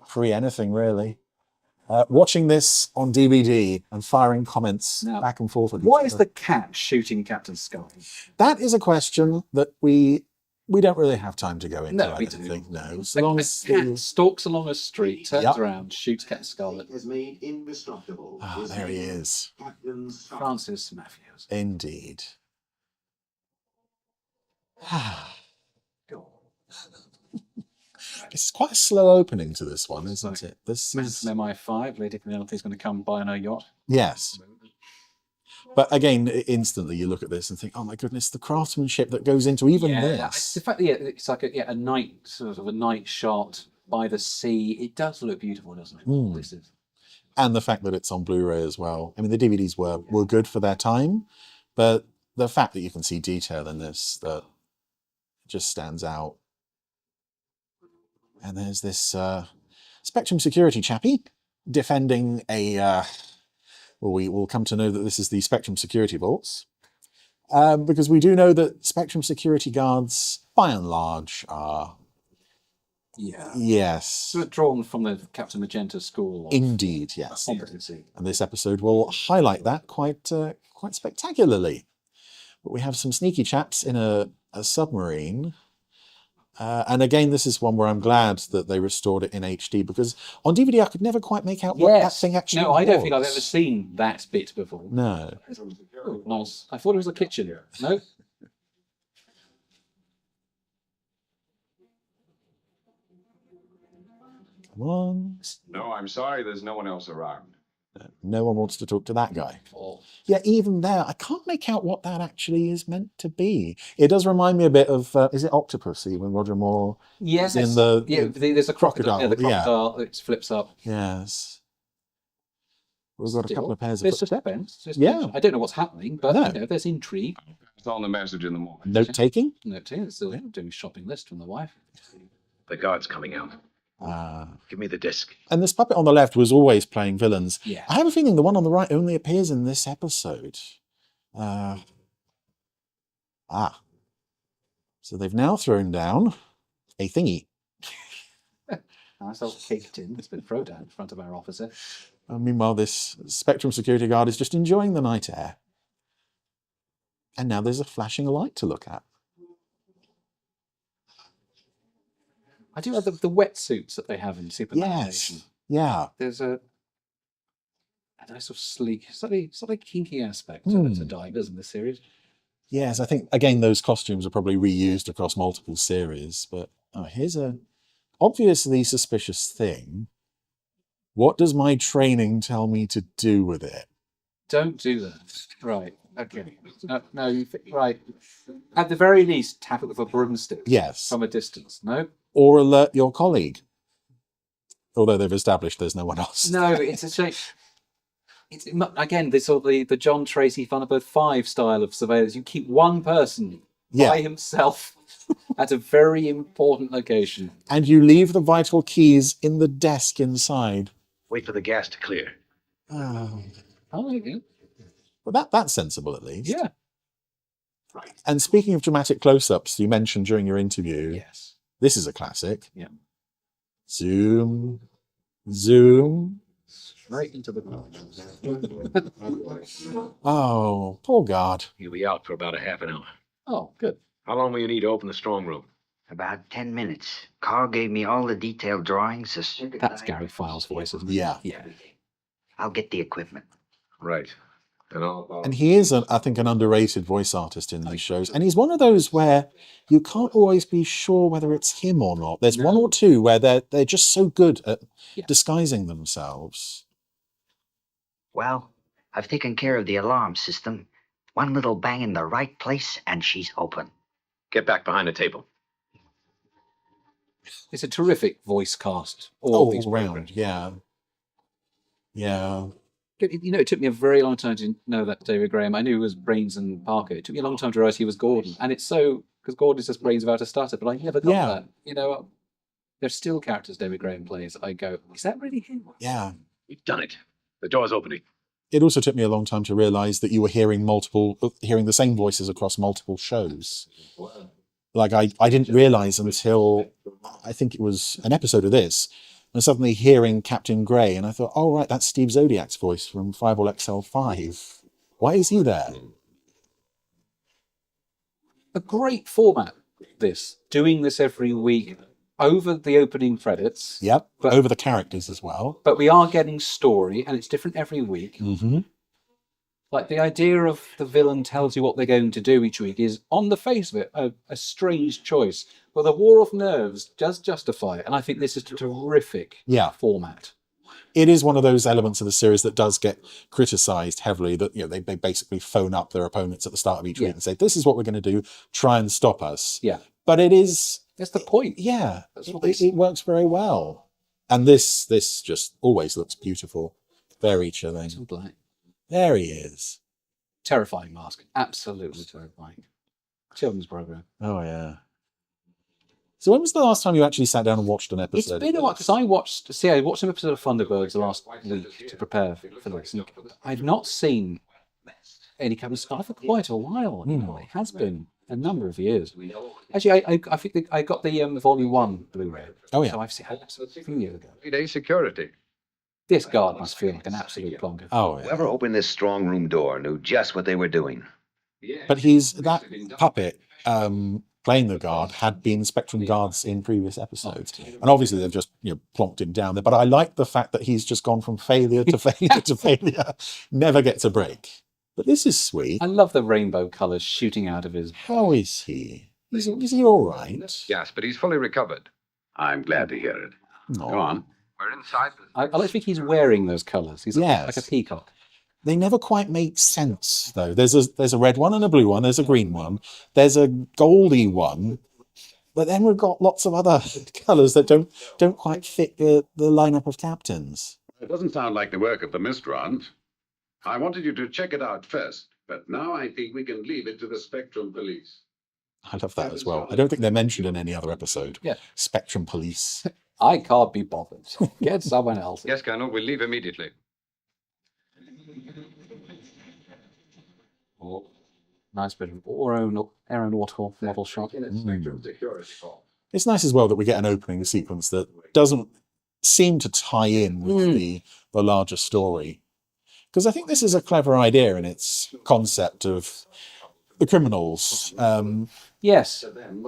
pre-anything, really. Watching this on DVD and firing comments back and forth. Why is the cat shooting Captain Scarlet? That is a question that we don't really have time to go into. No, I we don't do. think. No. So long as cat stalks along a street, turns around, shoots Captain Scarlet. Is made indestructible. There he is. Francis Matthews. Indeed. It's quite a slow opening to this one, isn't it? This is MI5, Lady Penelope's going to come by on her yacht. yes. But again, instantly you look at this and think, oh my goodness, the craftsmanship that goes into even this. The fact that it's like a night, sort of a night shot by the sea, it does look beautiful, doesn't it? This is. And the fact that it's on Blu-ray as well. I mean, the DVDs were good for their time, but the fact that you can see detail in this that just stands out. And there's this Spectrum security chappie defending we will come to know that this is the Spectrum security vaults. Because we do know that Spectrum security guards, by and large, are... Yes. Sort of drawn from the Captain Magenta school. Indeed, yes. Competency. And this episode will highlight that quite spectacularly. But we have some sneaky chaps in a submarine. And again, this is one where I'm glad that they restored it in HD, because on DVD I could never quite make out what that thing actually was. No, I don't think I've ever seen that bit before. No. Oh, nice. I thought it was a kitchen. No? Come on. No, I'm sorry, there's no one else around. No one wants to talk to that guy. Yeah, even there, I can't make out what that actually is meant to be. It does remind me a bit of, is it Octopussy, when Roger Moore is in there's a crocodile. Yeah, the crocodile that flips up. Yes. We've got a couple of pairs of There's footsteps. suspense. Yeah. I don't know what's happening, but there's intrigue. It's on the message in the morning. Note-taking? Note-taking. Still doing a shopping list from the wife. The guard's coming out. Give me the disc. And this puppet on the left was always playing villains. Yeah. I have a feeling the one on the right only appears in this episode. So they've now thrown down a thingy. Nice old cake tin that's been thrown down in front of our officer. And meanwhile, this Spectrum security guard is just enjoying the night air. And now there's a flashing light to look at. I do love the wetsuits that they have in Supernatural. Yes. Yeah. There's a nice sort of sleek, slightly kinky aspect to divers in this series. Yes, I think, again, those costumes are probably reused across multiple series. But here's a obviously suspicious thing. What does my training tell me to do with it? Don't do that. Right. Okay. No. Right. At the very least, tap it with a broomstick. Yes. From a distance. No. Or alert your colleague. Although they've established there's no one else. No, it's a shame. It's again the sort of the John Tracy Thunderbird 5 style of surveillance. You keep one person by himself at a very important location, and you leave the vital keys in the desk inside. Wait for the gas to clear. yeah. Well, that's sensible, at least. Yeah. Right. And speaking of dramatic close-ups, you mentioned during your interview. Yes. This is a classic. Yeah. Zoom. Right into the Oh, poor guard. He'll be out for about a half an hour. Oh, good. How long will you need to open the strong room? About 10 minutes. Carl gave me all the detailed drawings. That's Gary Files' voice, isn't it? Yeah. I'll get the equipment. Right. And he is, I think, an underrated voice artist in these shows. And he's one of those where you can't always be sure whether it's him or not. There's one or two where they're just so good at disguising themselves. Well, I've taken care of the alarm system. One little bang in the right place, and she's open. Get back behind the table. It's a terrific voice cast. All round, yeah. Yeah. You know, it took me a very long time to know that David Graham. I knew he was Brains and Parker. It took me a long time to realise he was Gordon. And it's so, because Gordon is just Brains without a stutter, but I never got that. You know, there's still characters David Graham plays. I go, is that really him? Yeah. You've done it. The door's opening. It also took me a long time to realise that you were hearing the same voices across multiple shows. Like, I didn't realise until, I think it was an episode of this, and suddenly hearing Captain Grey, and I thought, oh, right, that's Steve Zodiac's voice from 5XL5. Why is he there? A great format, this. Doing this every week over the opening credits. Yep, over the characters as well. But we are getting story, and it's different every week. Mm-hmm. Like, the idea of the villain tells you what they're going to do each week is, on the face of it, a strange choice. But the War of Nerves does justify it, and I think this is a terrific format. It is one of those elements of the series that does get criticised heavily, that they basically phone up their opponents at the start of each week and say, this is what we're going to do, try and stop us. Yeah. But it is... That's the point. Yeah, it works very well. And this just always looks beautiful. Very chilling. So black. There he is. Terrifying mask. Absolutely terrifying. Children's program. Oh, yeah. So when was the last time you actually sat down and watched an episode? It's been a while, because I watched an episode of Thunderbirds the last week to prepare for this. And I've not seen any Captain Scarlet for quite a while. You know, it has been a number of years. Actually, I think I got the Volume 1 Blu-ray. Oh, yeah. So I've seen it a few years ago. 3-day security. This guard must feel like an absolute plonker. Oh, yeah. Whoever opened this strong room door knew just what they were doing. But that puppet playing the guard had been Spectrum guards in previous episodes. And obviously they've just plonked him down there. But I like the fact that he's just gone from failure to failure to failure. Never gets a break. But this is sweet. I love the rainbow colours shooting out of his... How is he? Is he all right? Yes, but he's fully recovered. I'm glad to hear it. No. Go on. We're inside. I like to think he's wearing those colours. He's like a peacock. They never quite make sense, though. There's a red one and a blue one. There's a green one. There's a goldy one. But then we've got lots of other colours that don't quite fit the lineup of captains. It doesn't sound like the work of the Mistrons. I wanted you to check it out first, but now I think we can leave it to the Spectrum Police. I love that as well. I don't think they're mentioned in any other episode. Yeah. Spectrum Police. I can't be bothered. Get someone else. Yes, Colonel, we'll leave immediately. Oh, nice bit of aeronautical model shot. It's nice as well that we get an opening sequence that doesn't seem to tie in with the larger story. Because I think this is a clever idea in its concept of the criminals. Yes.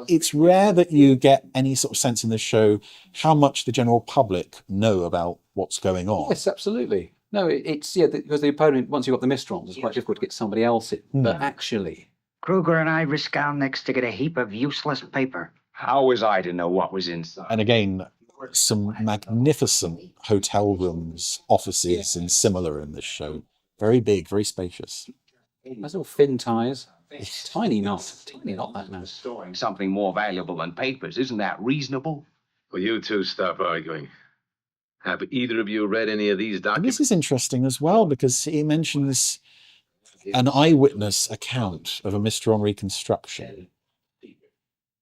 It's rare that you get any sort of sense in this show how much the general public know about what's going on. Yes, absolutely. No, it's because the opponent, once you've got the Mistrons, it's quite difficult to get somebody else in. But actually... Kruger and I risked down next to get a heap of useless paper. How was I to know what was inside? And again, some magnificent hotel rooms, offices, and similar in this show. Very big, very spacious. Those little fin ties. Tiny knot that now. Storing something more valuable than papers, isn't that reasonable? Well, you two stop arguing. Have either of you read any of these And documents? this is interesting as well, because he mentions an eyewitness account of a Mistron reconstruction,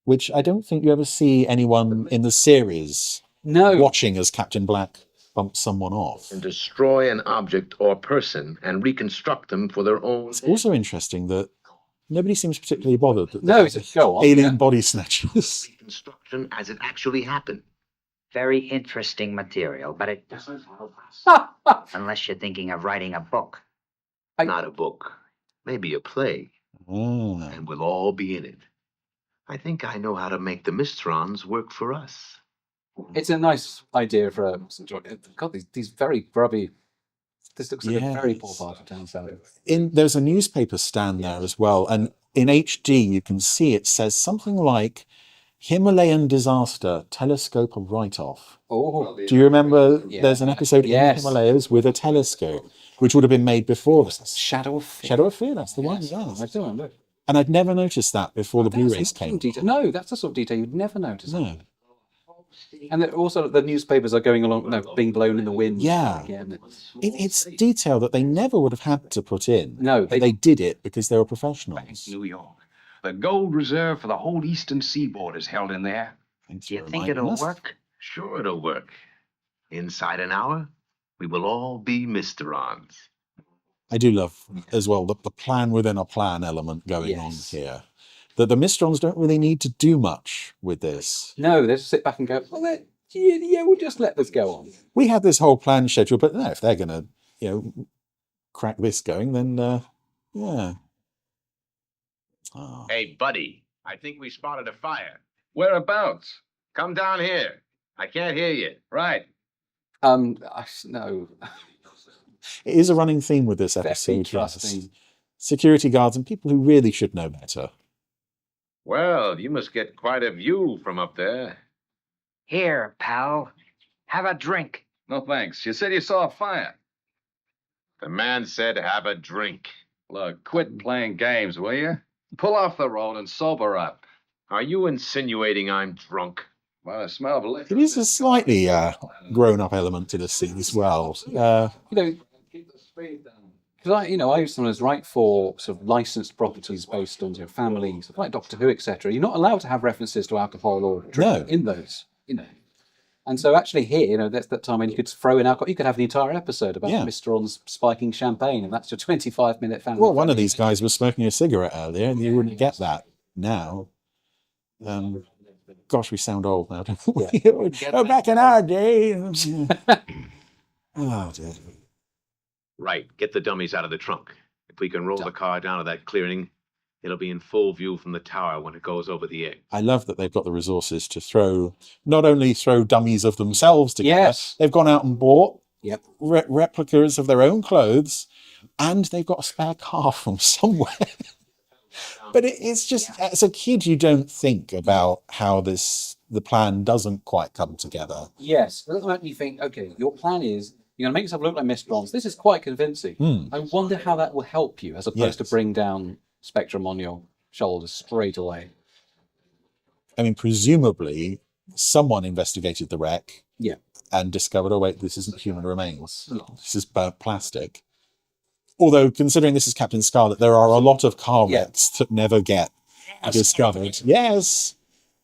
which I don't think you ever see anyone in the series watching as Captain Black bumps someone off. And destroy an object or person and reconstruct them for their own... It's also interesting that nobody seems particularly bothered that it's a show on. alien body snatchers. Reconstruction as it actually happened. Very interesting material, but it doesn't help us. Unless you're thinking of writing a book. Not a book. Maybe a play. And we'll all be in it. I think I know how to make the Mysterons work for us. It's a nice idea for a... God, these very grubby... This looks like a very poor part of town salad. There's a newspaper stand there as well, and in HD you can see it says something like Himalayan disaster, telescope write-off. Oh. Do you remember there's an episode in the Himalayas with a telescope, which would have been made before this? Shadow of Fear. Shadow of Fear, that's the one, yeah. I do remember. And I'd never noticed that before the Blu-rays came. No, that's the sort of detail you'd never notice. No. And also the newspapers are going along, being blown in the wind. Yeah. Again. It's detail that they never would have had to put in. No. They did it because they were professionals. New York. The gold reserve for the whole eastern seaboard is held in there. Do you think it'll work? Sure it'll work. Inside an hour, we will all be Mysterons. I do love, as well, the plan within a plan element going on here. That the Mysterons don't really need to do much with this. No, they just sit back and go, well, we'll just let this go on. We had this whole plan schedule, but no, if they're going to, crack this going, then, yeah. Oh. Hey, buddy, I think we spotted a fire. Whereabouts? Come down here. I can't hear you. Right. No. It is a running theme with this episode. Yes. Security guards and people who really should know better. Well, you must get quite a view from up there. Here, pal. Have a drink. No, thanks. You said you saw a fire. The man said have a drink. Look, quit playing games, will you? Pull off the road and sober up. Are you insinuating I'm drunk? Well, I smell of liquor. It is a slightly grown-up element to the scene as well. Keep the speed down. Because I used to sometimes write for sort of licensed properties based on families, like Doctor Who, etc. You're not allowed to have references to alcohol or drink in those, And so actually here, that's that time when you could throw in alcohol. You could have an entire episode about Mysterons spiking champagne, and that's your 25-minute family. Well, one of these guys was smoking a cigarette earlier, and you wouldn't get that now. Gosh, we sound old now, don't we? Back in our day. Oh, dear. Right, get the dummies out of the trunk. If we can roll the car down to that clearing, it'll be in full view from the tower when it goes over the edge. I love that they've got the resources to not only throw dummies of themselves together, they've gone out and bought replicas of their own clothes, and they've got a spare car from somewhere. But it's just, as a kid, you don't think about how the plan doesn't quite come together. Yes, but at the moment you think, okay, your plan is, you're going to make yourself look like Mysterons. This is quite convincing. I wonder how that will help you, as opposed to bring down Spectrum on your shoulders straight away. I mean, presumably, someone investigated the wreck and discovered, oh, wait, this isn't human remains. This is burnt plastic. Although, considering this is Captain Scarlet, there are a lot of car wrecks that never get discovered. Yes.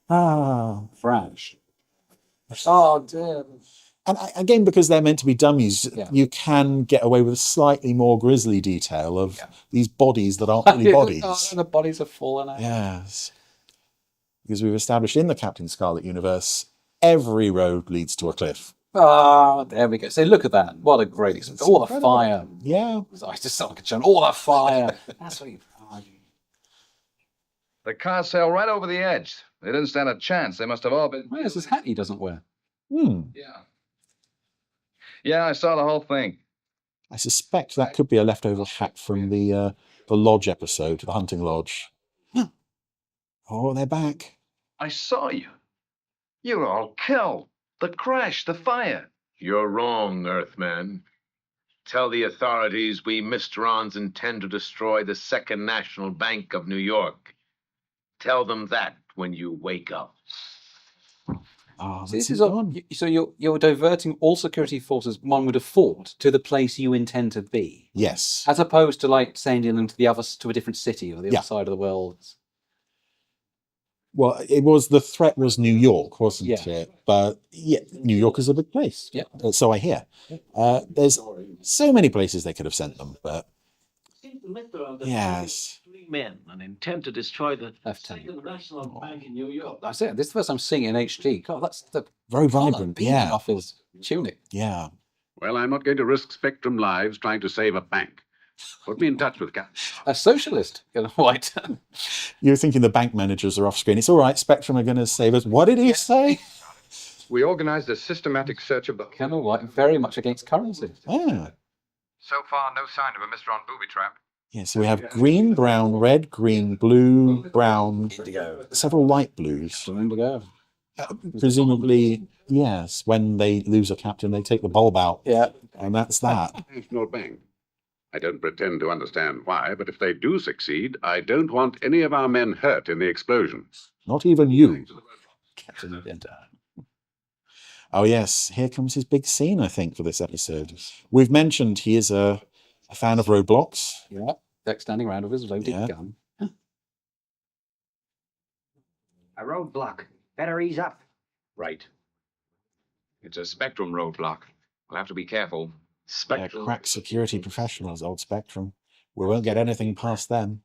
Fresh. Oh, dear. And again, because they're meant to be dummies, you can get away with slightly more grisly detail of these bodies that aren't really bodies. The bodies have fallen out. Yes. Because we've established in the Captain Scarlet universe, every road leads to a cliff. Ah, there we go. So look at that. What a great example. All the fire. Yeah. I just sound like a channel. All the fire. That's what you... The car sailed right over the edge. They didn't stand a chance. They must have all been... Where's this hat he doesn't wear? Yeah, I saw the whole thing. I suspect that could be a leftover hat from the Lodge episode, the Hunting Lodge. Oh, they're back. I saw you. You're all killed. The crash, the fire. You're wrong, Earthman. Tell the authorities we Mysterons intend to destroy the Second National Bank of New York. Tell them that when you wake up. Oh, so this is so you're diverting all security forces, one would have thought, to the place you intend to be. Yes. As opposed to like sending them to a different city or the other side of the world. Well, the threat was New York, wasn't it? But New York is a big place. Yeah. So I hear. There's so many places they could have sent them, but yes. Men and intend to destroy the Second National Bank in New York. That's it. This is the first time I'm seeing it in HD. God, that's the very vibrant. Yeah. Off his tunic. Yeah. Well, I'm not going to risk Spectrum lives trying to save a bank. Put me in touch with Captain. A socialist in white. You're thinking the bank managers are off screen. It's all right, Spectrum are going to save us. What did he say? We organized a systematic search of the... Colonel White, very much against currency. Ah. So far, no sign of a Mr. On booby trap. Yeah, so we have green, brown, red, green, blue, brown, indigo. Several light blues. Indigo. Presumably, yes, when they lose a captain, they take the bulb out. Yeah. And that's that. National Bank. I don't pretend to understand why, but if they do succeed, I don't want any of our men hurt in the explosion. Not even you. Captain Magenta. Oh, yes, here comes his big scene, I think, for this episode. We've mentioned he is a fan of roadblocks. Yeah, Deck standing around with his loaded gun. A roadblock. Better ease up. Right. It's a Spectrum roadblock. We'll have to be careful. Spectrum. Crack security professionals, old Spectrum. We won't get anything past them.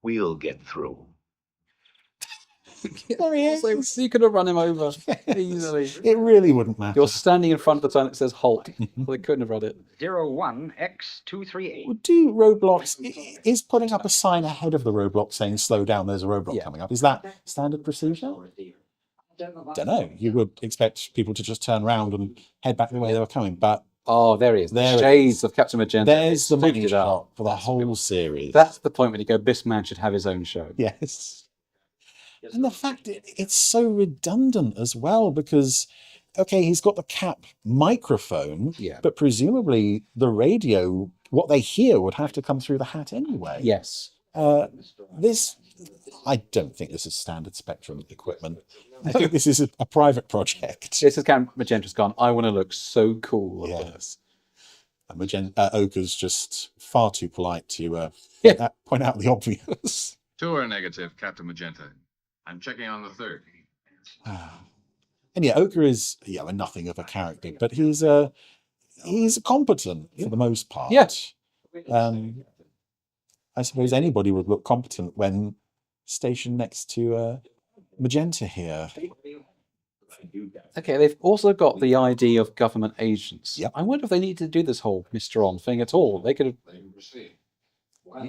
We'll get through. There he is. So you could have run him over easily. It really wouldn't matter. You're standing in front of the sign that says halt. Well, they couldn't have run it. 01X238. Well, do roadblocks... Is putting up a sign ahead of the roadblock saying, slow down, there's a roadblock coming up. Is that standard procedure? Don't know. You would expect people to just turn around and head back the way they were coming, but... Oh, there he is. There Shades of Captain Magenta. There's the money shot for the whole series. That's the point when you go, this man should have his own show. Yes. And the fact it's so redundant as well, because, okay, he's got the Cap microphone, but presumably the radio, what they hear would have to come through the hat anyway. Yes. I don't think this is standard Spectrum equipment. I think this is a private project. This is Captain Magenta's gone, I want to look so cool. Yes. And Ochre's just far too polite to point out the obvious. Two are negative, Captain Magenta. I'm checking on the third. And yeah, Ochre is nothing of a character, but he's competent for the most part. Yes. I suppose anybody would look competent when stationed next to Magenta here. Okay, they've also got the ID of government agents. Yep. I wonder if they need to do this whole Mr. On thing at all. They could have...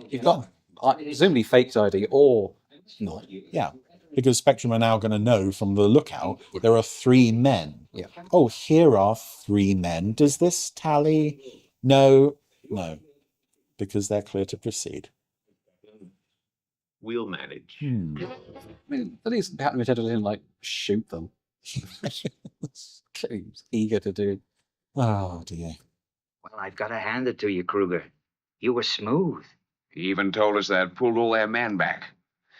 You've got presumably faked ID or not. Yeah. Because Spectrum are now going to know from the lookout there are 3 men. Yeah. Oh, here are 3 men. Does this tally? No. Because they're clear to proceed. We'll manage. I mean, at least Captain Magenta didn't shoot them. He was eager to do. Oh dear. Well, I've got to hand it to you, Kruger. You were smooth. He even told us they had pulled all their men back.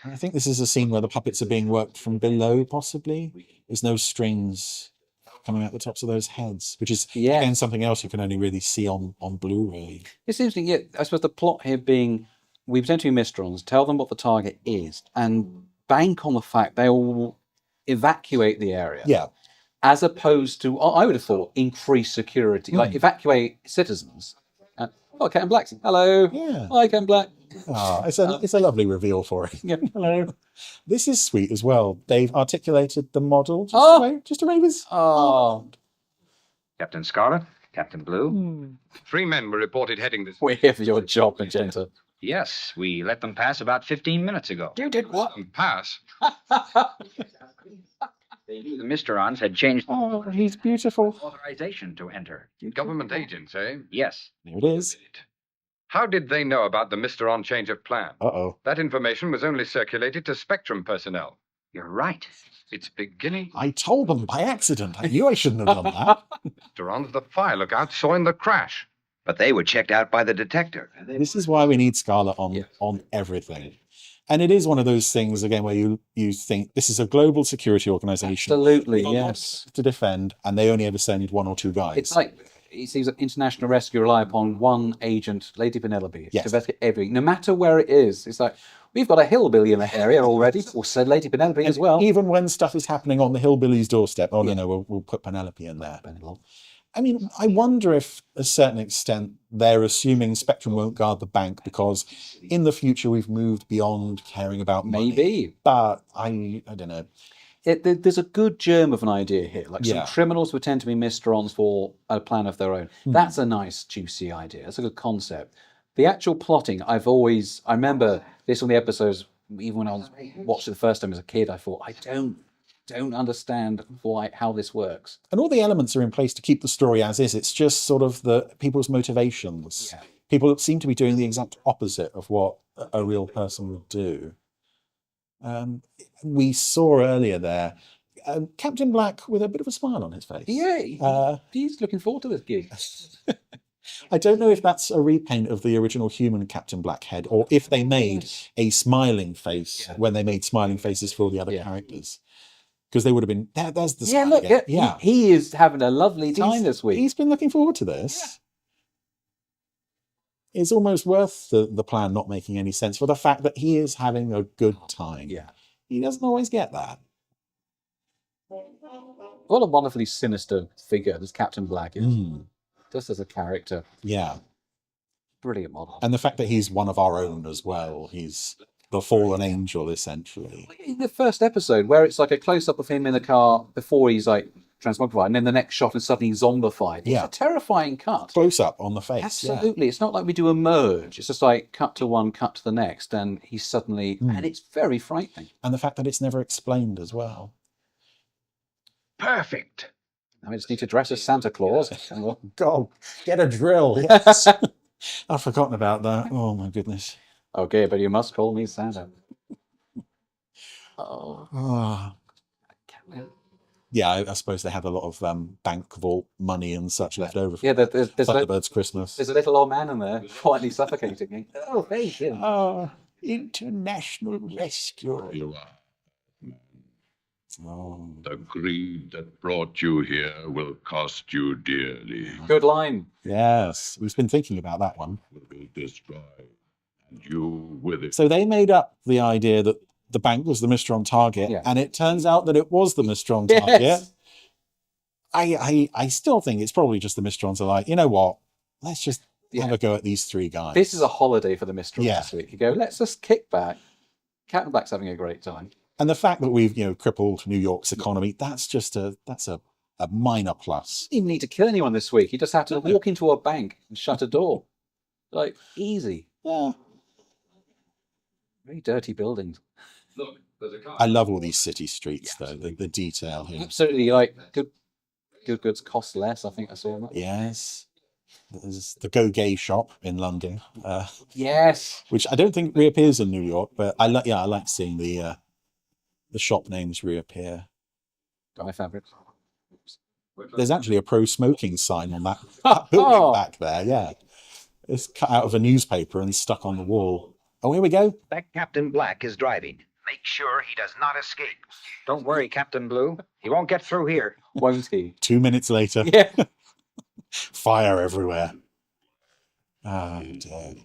I think this is a scene where the puppets are being worked from below, possibly. There's no strings coming out the tops of those heads, which is, again, something else you can only really see on Blu-ray. It seems to me, I suppose the plot here being, we pretend to be Mysterons, tell them what the target is, and bank on the fact they all evacuate the area. Yeah. As opposed to, I would have thought, increase security, like evacuate citizens. Captain Black's. Hello. Yeah. Hi, Captain Black. It's a lovely reveal for it. Yeah. Hello. This is sweet as well. They've articulated the model just to wave his hand. Captain Scarlet, Captain Blue. 3 men were reported heading this... We're here for your job, Magenta. Yes, we let them pass about 15 minutes ago. You did what? Pass? The Mysterons had changed he's beautiful. authorization to enter. Government agents, eh? Yes. There it is. How did they know about the Mr. On change of plan? Uh-oh. That information was only circulated to Spectrum personnel. You're right. It's beginning... I told them by accident. I knew I shouldn't have done that. Mr. On's the fire lookout saw in the crash. But they were checked out by the detective. This is why we need Scarlet on everything. And it is one of those things, again, where you think this is a global security organization. Absolutely, yes. To defend, and they only ever send 1 or 2 guys. It's like, it seems that international rescue rely upon one agent, Lady Penelope, to investigate everything, no matter where it is. It's like, we've got a hillbilly in the area already, or said Lady Penelope as well. Even when stuff is happening on the hillbilly's doorstep, we'll put Penelope in there. I mean, I wonder if, to a certain extent, they're assuming Spectrum won't guard the bank because in the future we've moved beyond caring about money. Maybe. But I don't know. There's a good germ of an idea here. Like some criminals pretend to be Mysterons for a plan of their own. That's a nice, juicy idea. That's a good concept. The actual plotting, I remember this on the episodes, even when I was watching the first time as a kid, I thought, I don't understand how this works. And all the elements are in place to keep the story as is. It's just sort of the people's motivations. Yeah. People seem to be doing the exact opposite of what a real person would do. We saw earlier there Captain Black with a bit of a smile on his face. Yeah, he's looking forward to this gig. I don't know if that's a repaint of the original human Captain Blackhead, or if they made a smiling face when they made smiling faces for all the other characters. Because they would have been, there's the smile again. He is having a lovely time this week. He's been looking forward to this. Yeah. It's almost worth the plan not making any sense for the fact that he is having a good time. Yeah. He doesn't always get that. What a wonderfully sinister figure this Captain Black is. Just as a character. Yeah. Brilliant model. And the fact that he's one of our own as well. He's the fallen angel, essentially. In the first episode, where it's like a close-up of him in the car before he's like transmogrified, and then the next shot is suddenly zombified. It's a terrifying cut. Close-up on the face. Absolutely. It's not like we do a merge. It's just like cut to one, cut to the next, and he's suddenly... And it's very frightening. And the fact that it's never explained as well. Perfect. I just need to dress as Santa Claus. God, get a drill. Yes. I've forgotten about that. Oh, my goodness. Okay, but you must call me Santa. Yeah, I suppose they had a lot of bank vault money and such left over from there's Thunderbirds Christmas. There's a little old man in there quietly suffocating me. Oh, thank you. Oh, international rescue. You are. The greed that brought you here will cost you dearly. Good line. Yes, we've been thinking about that one. Will be destroyed, and you with it. So they made up the idea that the bank was the Mistron target, and it turns out that it was the Mistron target. Yes. I still think it's probably just the Mistrons are like, you know what? Let's just have a go at these three guys. This is a holiday for the Mistrons this week. You go, let's just kick back. Captain Black's having a great time. And the fact that we've, crippled New York's economy, that's a minor plus. He didn't need to kill anyone this week. He just had to walk into a bank and shut a door. Like, easy. Yeah. Very dirty buildings. Look, there's a car. I love all these city streets, though. The detail here. Absolutely. Like, good goods cost less, I think I saw that. Yes. There's the Go Gay shop in London. Yes. Which I don't think reappears in New York, but I like seeing the shop names reappear. Dye fabrics. There's actually a pro-smoking sign on that building back there, yeah. It's cut out of a newspaper and stuck on the wall. Oh, here we go. That Captain Black is driving. Make sure he does not escape. Don't worry, Captain Blue. He won't get through here. Won't he? 2 minutes later. Yeah. Fire everywhere. Oh, dear.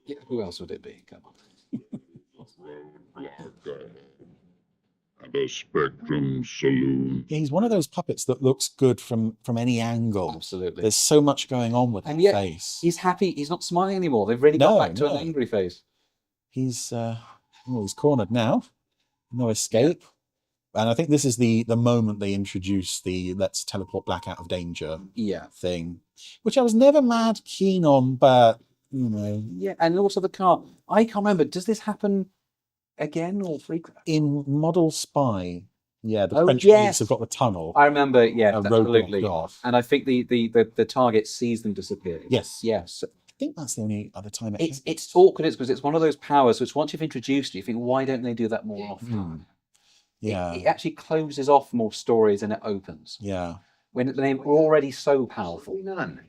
Yeah, who else would it be? Come on. The Spectrum Saloon. Yeah, he's one of those puppets that looks good from any angle. Absolutely. There's so much going on with and that yet, face. He's happy. He's not smiling anymore. They've really got back to an angry face. He's cornered now. No escape. And I think this is the moment they introduce the let's teleport Black out of danger thing, which I was never mad keen on, but Yeah, and also the car. I can't remember. Does this happen again or frequently? In Model Spy, the French police have got the tunnel. I remember, absolutely. Off. And I think the target sees them disappear. Yes. Yes. I think that's the only other time it's awkward because it's one of those powers which once you've introduced it, you think, why don't they do that more often? Yeah. It actually closes off more stories than it opens. Yeah. When they're already so powerful. None.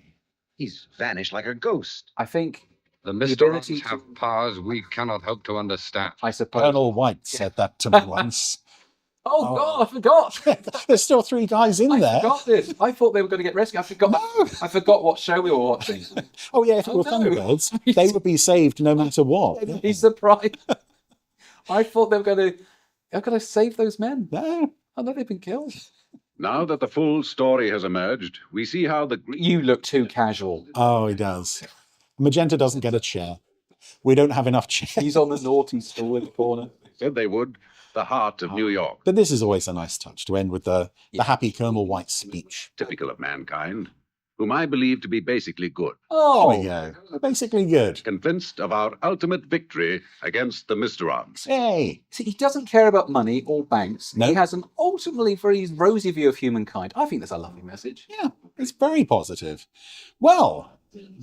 He's vanished like a ghost. I think the Mistrons have powers we cannot hope to understand. I suppose. Colonel White said that to me once. Oh, God, I forgot. There's still three guys in there. I forgot this. I thought they were going to get rescued. I forgot what show we were watching. Oh, yeah, if it were Thunderbirds, they would be saved no matter what. I'd be surprised. I thought they were going to save those men. No. I know they've been killed. Now that the full story has emerged, we see how the... You look too casual. Oh, he does. Magenta doesn't get a chair. We don't have enough chairs. He's on the naughty stool in the corner. Said they would. The heart of New York. But this is always a nice touch to end with the happy Colonel White speech. Typical of mankind. whom I believe to be basically good. Oh, there we go. We're basically good. Convinced of our ultimate victory against the Mysterons. Hey! See, he doesn't care about money or banks. No. He has an ultimately very rosy view of humankind. I think that's a lovely message. Yeah, it's very positive. Well,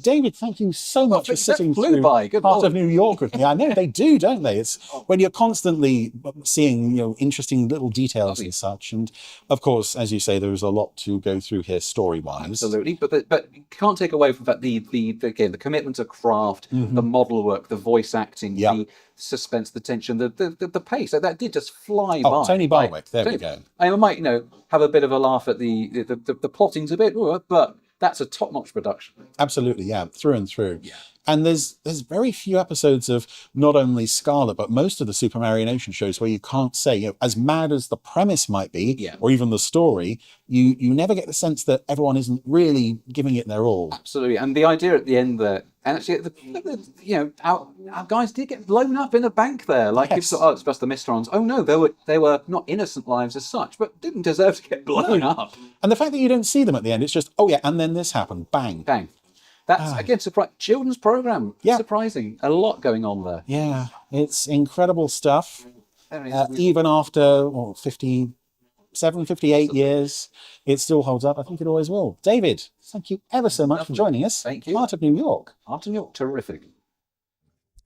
David, thank you so much for sitting through part of New York with me. I know they do, don't they? It's when you're constantly seeing, interesting little details and such. And of course, as you say, there is a lot to go through here story-wise. Absolutely, but you can't take away from that the commitment to craft, the model work, the voice acting, the suspense, the tension, the pace. That did just fly by. Tony Barwick, there we go. I might, have a bit of a laugh at the plotting's a bit, but that's a top-notch production. Absolutely, yeah, through and through. Yeah. And there's very few episodes of not only Scarlet, but most of the Super Marionation shows where you can't say, as mad as the premise might be, or even the story, you never get the sense that everyone isn't really giving it their all. Absolutely, and the idea at the end there, and actually, our guys did get blown up in a bank there. Like, it's just the Mysterons. Oh no, they were not innocent lives as such, but didn't deserve to get blown up. And the fact that you don't see them at the end, it's just, and then this happened, bang. Bang. That's, again, children's program. Yeah. Surprising. A lot going on there. Yeah, it's incredible stuff. Even after 57, 58 years, it still holds up. I think it always will. David, thank you ever so much for joining us. Thank you. Heart of New York. Heart of New York, terrific.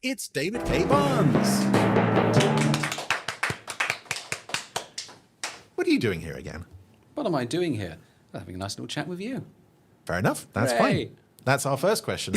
It's David K. Barnes. What are you doing here again? What am I doing here? I'm having a nice little chat with you. Fair enough. That's fine. That's our first question.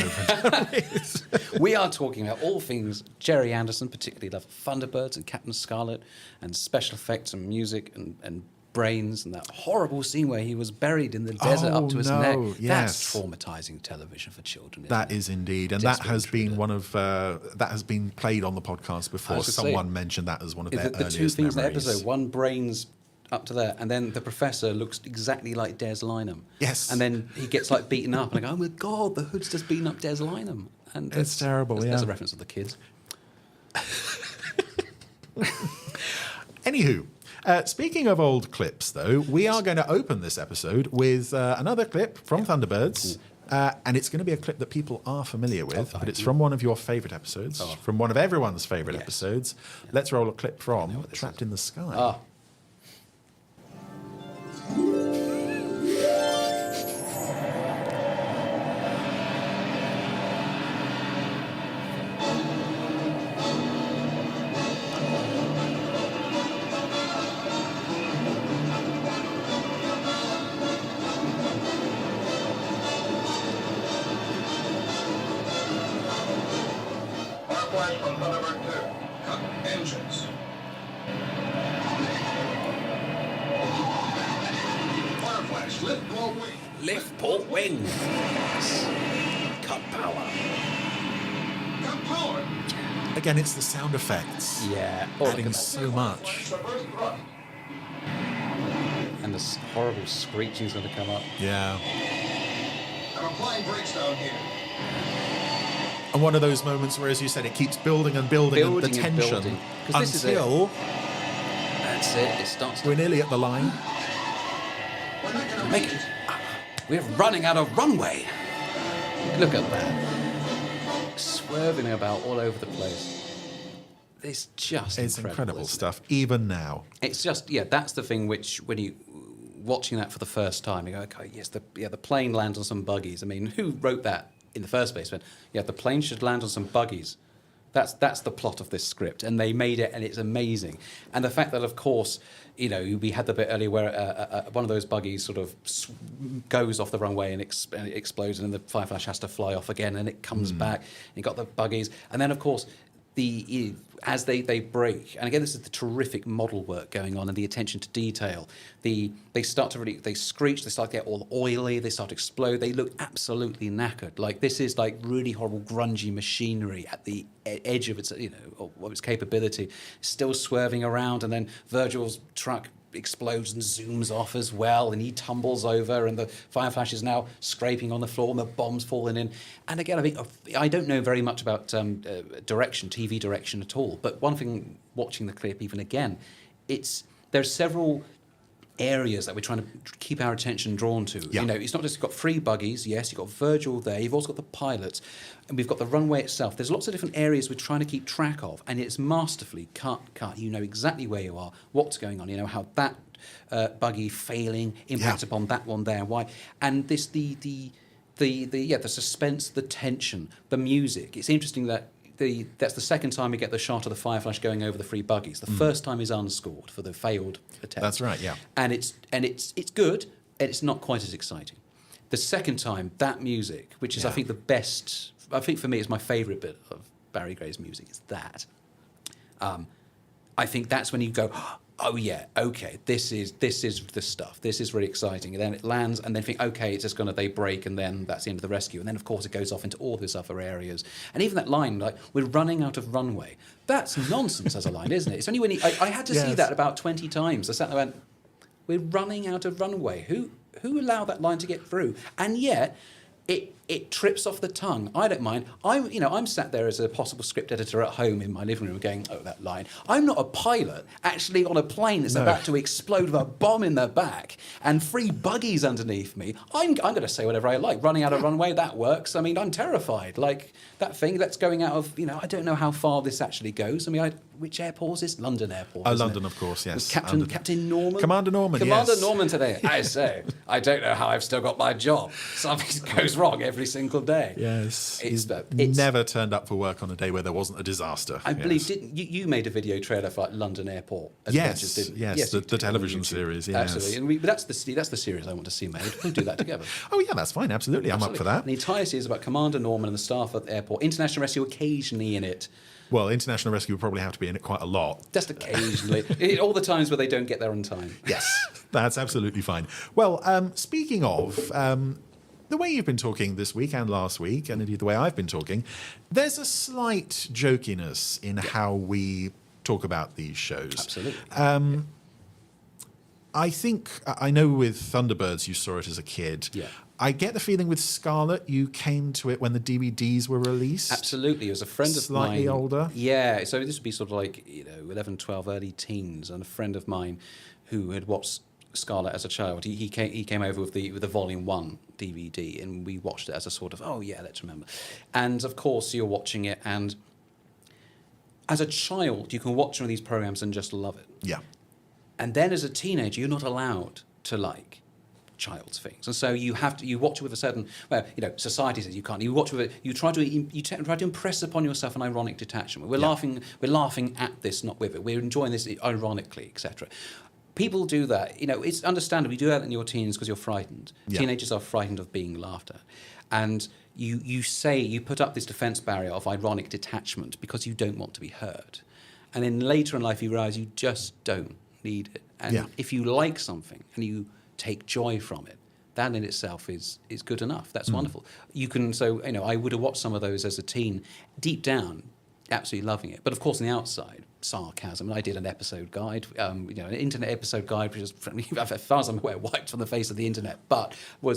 We are talking about all things Gerry Anderson, particularly love Thunderbirds and Captain Scarlet, and special effects and music and brains, and that horrible scene where he was buried in the desert up to his neck. That's traumatizing television for children. That is indeed, and that has been that has been played on the podcast before. Someone mentioned that as one of their earliest memories. The two things in the episode: one, brains up to there, and then the professor looks exactly like Des Lynam. Yes. And then he gets beaten up, and I go, oh my God, the Hood's just beaten up Des Lynam. And it's terrible, There's a reference to the kids. Anywho, speaking of old clips, though, we are going to open this episode with another clip from Thunderbirds. And it's going to be a clip that people are familiar with, but it's from one of your favourite episodes, from one of everyone's favourite episodes. Let's roll a clip from Trapped in the Sky. Flash from Thunderbird 2. Cut engines. Fire flash, lift port wing. Lift port wing. Cut power. Cut power. Again, it's the sound effects. Yeah. Adding so much. And this horrible screeching is going to come up. Yeah. I'm applying brakes down here. And one of those moments where, as you said, it keeps building and building the tension until that's it. It starts. We're nearly at the line. We're running out of runway. Look at that, swerving about all over the place. It's just incredible stuff. Even now, it's just That's the thing which when you watching that for the first time, you go, okay, yes, the plane lands on some buggies. I mean, who wrote that in the first place? But the plane should land on some buggies. That's the plot of this script, and they made it, and it's amazing. And the fact that, of course, we had the bit earlier where one of those buggies sort of goes off the runway and it explodes, and then the Fireflash has to fly off again, and it comes back. And you got the buggies, and then of course as they break, and again this is the terrific model work going on and the attention to detail. They start to they screech, they start to get all oily, they start to explode, they look absolutely knackered. Like this is like really horrible grungy machinery at the edge of its of its capability, still swerving around, and then Virgil's truck explodes and zooms off as well, and he tumbles over, and the Fireflash is now scraping on the floor, and the bomb's falling in. And again, I don't know very much about TV direction at all, but one thing watching the clip even again, there's several areas that we're trying to keep our attention drawn to. Yeah. You know, it's not just you've got 3 buggies, yes, you've got Virgil there, you've also got the pilots, and we've got the runway itself. There's lots of different areas we're trying to keep track of, and it's masterfully cut. You know exactly where you are, what's going on, you know, how that buggy failing impacts upon that one there, why. And this, the suspense, the tension, the music. It's interesting that that's the second time we get the shot of the Fireflash going over the 3 buggies. The first time is unscored for the failed attempt. That's right, yeah. And it's good, and it's not quite as exciting. The second time, that music, which is I think the best, I think for me it's my favourite bit of Barry Gray's music, is that. I think that's when you go, oh yeah, okay, this is the stuff. This is really exciting. And then it lands, and then think, okay, it's just they break, and then that's the end of the rescue. And then of course it goes off into all these other areas. And even that line, like, we're running out of runway. That's nonsense as a line, isn't it? It's only when I had to see that about 20 times. I sat there and went, we're running out of runway. Who allowed that line to get through? And yet it trips off the tongue. I don't mind. I'm sat there as a possible script editor at home in my living room going, oh, that line. I'm not a pilot actually on a plane that's about to explode with a bomb in the back and 3 buggies underneath me. I'm going to say whatever I like. Running out of runway, that works. I mean, I'm terrified. Like that thing that's going out of, I don't know how far this actually goes. I mean, which airport is this? London Airport. London, of course, yes. Captain Norman? Commander Norman, Commander Norman today. I say, I don't know how I've still got my job. Something goes wrong every single day. Yes. He's never turned up for work on a day where there wasn't a disaster. I believe, didn't you made a video trailer for London Airport Adventures, didn't you? Yes, the television series, yes. Absolutely. But that's the series I want to see made. We'll do that together. Oh, yeah, that's fine. Absolutely. I'm up for that. And the entire series is about Commander Norman and the staff at the airport. International Rescue occasionally in it. Well, International Rescue would probably have to be in it quite a lot. Just occasionally. All the times where they don't get there on time. Yes, that's absolutely fine. Well, speaking of the way you've been talking this week and last week, and indeed the way I've been talking, there's a slight jokiness in how we talk about these shows. Absolutely. I know with Thunderbirds you saw it as a kid. Yeah. I get the feeling with Scarlet you came to it when the DVDs were released. Absolutely. It was a friend of mine. Slightly older. Yeah. So this would be sort of like 11, 12, early teens, and a friend of mine who had watched Scarlet as a child. He came over with the Volume 1 DVD, and we watched it as a sort of, oh yeah, let's remember. And of course you're watching it, and as a child you can watch one of these programs and just love it. Yeah. And then as a teenager you're not allowed to like child's things, and so you watch it with a certain, society says you can't. You watch with it. You try to impress upon yourself an ironic detachment. We're laughing at this, not with it. We're enjoying this ironically, etc. People do that. It's understandable. You do that in your teens because you're frightened. Yeah. Teenagers are frightened of being laughed at, and you put up this defense barrier of ironic detachment because you don't want to be hurt, and then later in life you realize you just don't need it. And if you like something and you take joy from it, that in itself is good enough. That's wonderful. You can, I would have watched some of those as a teen, deep down, absolutely loving it. But of course, on the outside, sarcasm. And I did an episode guide, an internet episode guide, which is, as far as I'm aware, wiped from the face of the internet. But I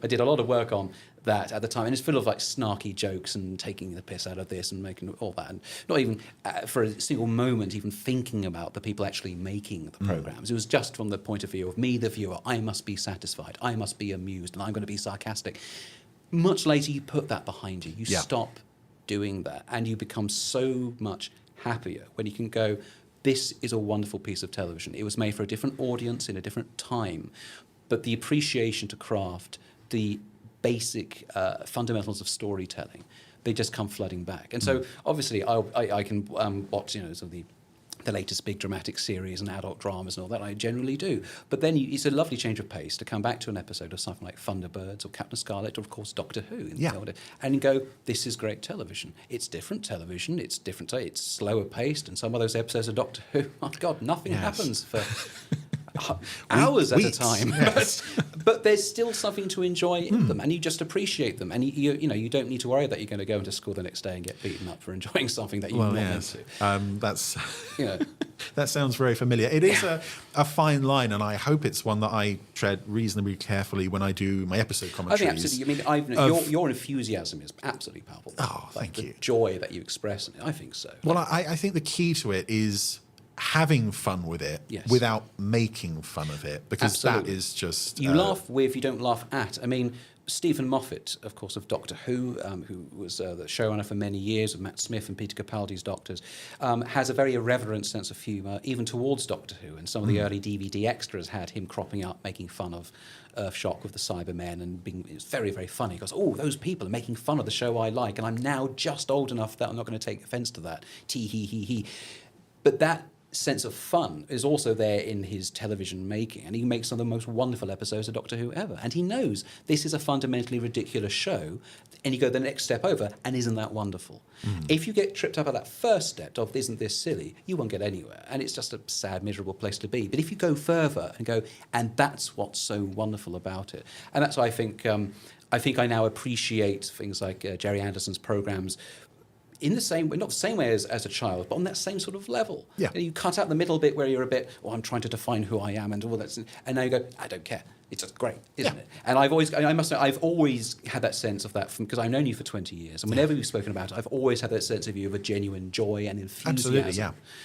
did a lot of work on that at the time, and it's full of like snarky jokes and taking the piss out of this and making all that, and not even for a single moment even thinking about the people actually making the programs. It was just from the point of view of me, the viewer. I must be satisfied. I must be amused, and I'm going to be sarcastic. Much later, you put that behind you. You stop doing that, and you become so much happier when you can go, this is a wonderful piece of television. It was made for a different audience in a different time, but the appreciation to craft, the basic fundamentals of storytelling, they just come flooding back. And so obviously I can watch sort of the latest big dramatic series and adult dramas and all that. I generally do. But then it's a lovely change of pace to come back to an episode of something like Thunderbirds or Captain Scarlet or, of course, Doctor Who. And go, this is great television. It's different television. It's different. It's slower paced. And some of those episodes of Doctor Who, my God, nothing happens for hours at a time. Yes. But there's still something to enjoy in them, and you just appreciate them. And you don't need to worry that you're going to go into school the next day and get beaten up for enjoying something that you're not into. That's that sounds very familiar. It is a fine line, and I hope it's one that I tread reasonably carefully when I do my episode commentaries. I think absolutely. I mean, your enthusiasm is absolutely palpable. Oh, thank you. The joy that you express in it, I think so. Well, I think the key to it is having fun with it without making fun of it, because Absolutely. that is just... You laugh with, you don't laugh at. I mean, Stephen Moffat, of course, of Doctor Who was the showrunner for many years of Matt Smith and Peter Capaldi's Doctors, has a very irreverent sense of humour, even towards Doctor Who. And some of the early DVD extras had him cropping up, making fun of Earthshock with the Cybermen, and it's very, very funny. He goes, oh, those people are making fun of the show I like, and I'm now just old enough that I'm not going to take offence to that. Tee-hee-hee-hee. But that sense of fun is also there in his television making, and he makes some of the most wonderful episodes of Doctor Who ever. And he knows this is a fundamentally ridiculous show, and you go the next step over, and isn't that wonderful? If you get tripped up at that first step of isn't this silly, you won't get anywhere, and it's just a sad, miserable place to be. But if you go further and go, and that's what's so wonderful about it, and that's why I think I now appreciate things like Gerry Anderson's programmes in the same way, not the same way as a child, but on that same sort of level. Yeah. You cut out the middle bit where you're a bit, I'm trying to define who I am and all that, and now you go, I don't care. It's just great, isn't it? And I must say, I've always had that sense of that because I've known you for 20 years, and whenever we've spoken about it, I've always had that sense of you of a genuine joy and enthusiasm. Absolutely,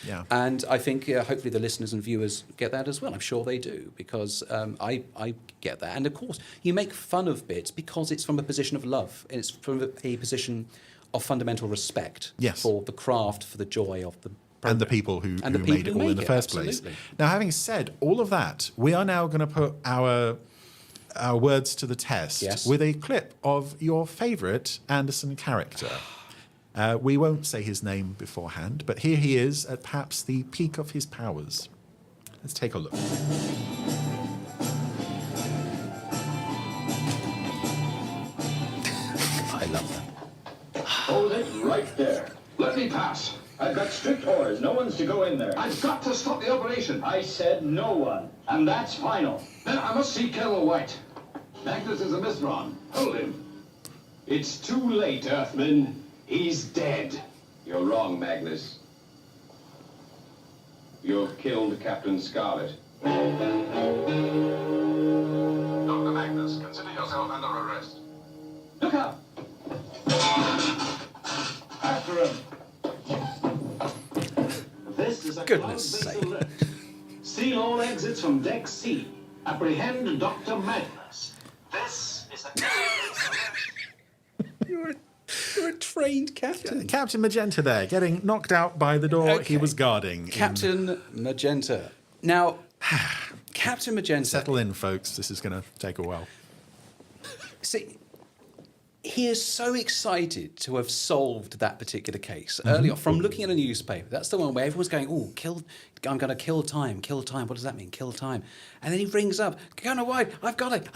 yeah. And I think hopefully the listeners and viewers get that as well. I'm sure they do, because I get that. And of course, you make fun of bits because it's from a position of love. It's from a position of fundamental respect for the craft, for the joy of the program. And the people who made it all in the first place. Now, having said all of that, we are now going to put our words to the test with a clip of your favourite Anderson character. We won't say his name beforehand, but here he is at perhaps the peak of his powers. Let's take a look. I love that. Hold it right there. Let me pass. I've got strict orders. No one's to go in there. I've got to stop the operation. I said no one. And that's final. Then I must see Colonel White. Magnus is a misron. Hold him. It's too late, Earthman. He's dead. You're wrong, Magnus. You've killed Captain Scarlet. Dr. Magnus, consider yourself under arrest. Look out! After him. This is a Goodness cloud-based sake. alert. Seal all exits from Deck C. Apprehend Dr. Magnus. This is a You're a trained captain. Captain Magenta there, getting knocked out by the door he was guarding. Captain Magenta. Now, Captain Magenta... Settle in, folks. This is going to take a while. See, he is so excited to have solved that particular case early on from looking at a newspaper. That's the one where everyone's going, I'm going to kill time. What does that mean, kill time? And then he rings up, Colonel White, I've got it.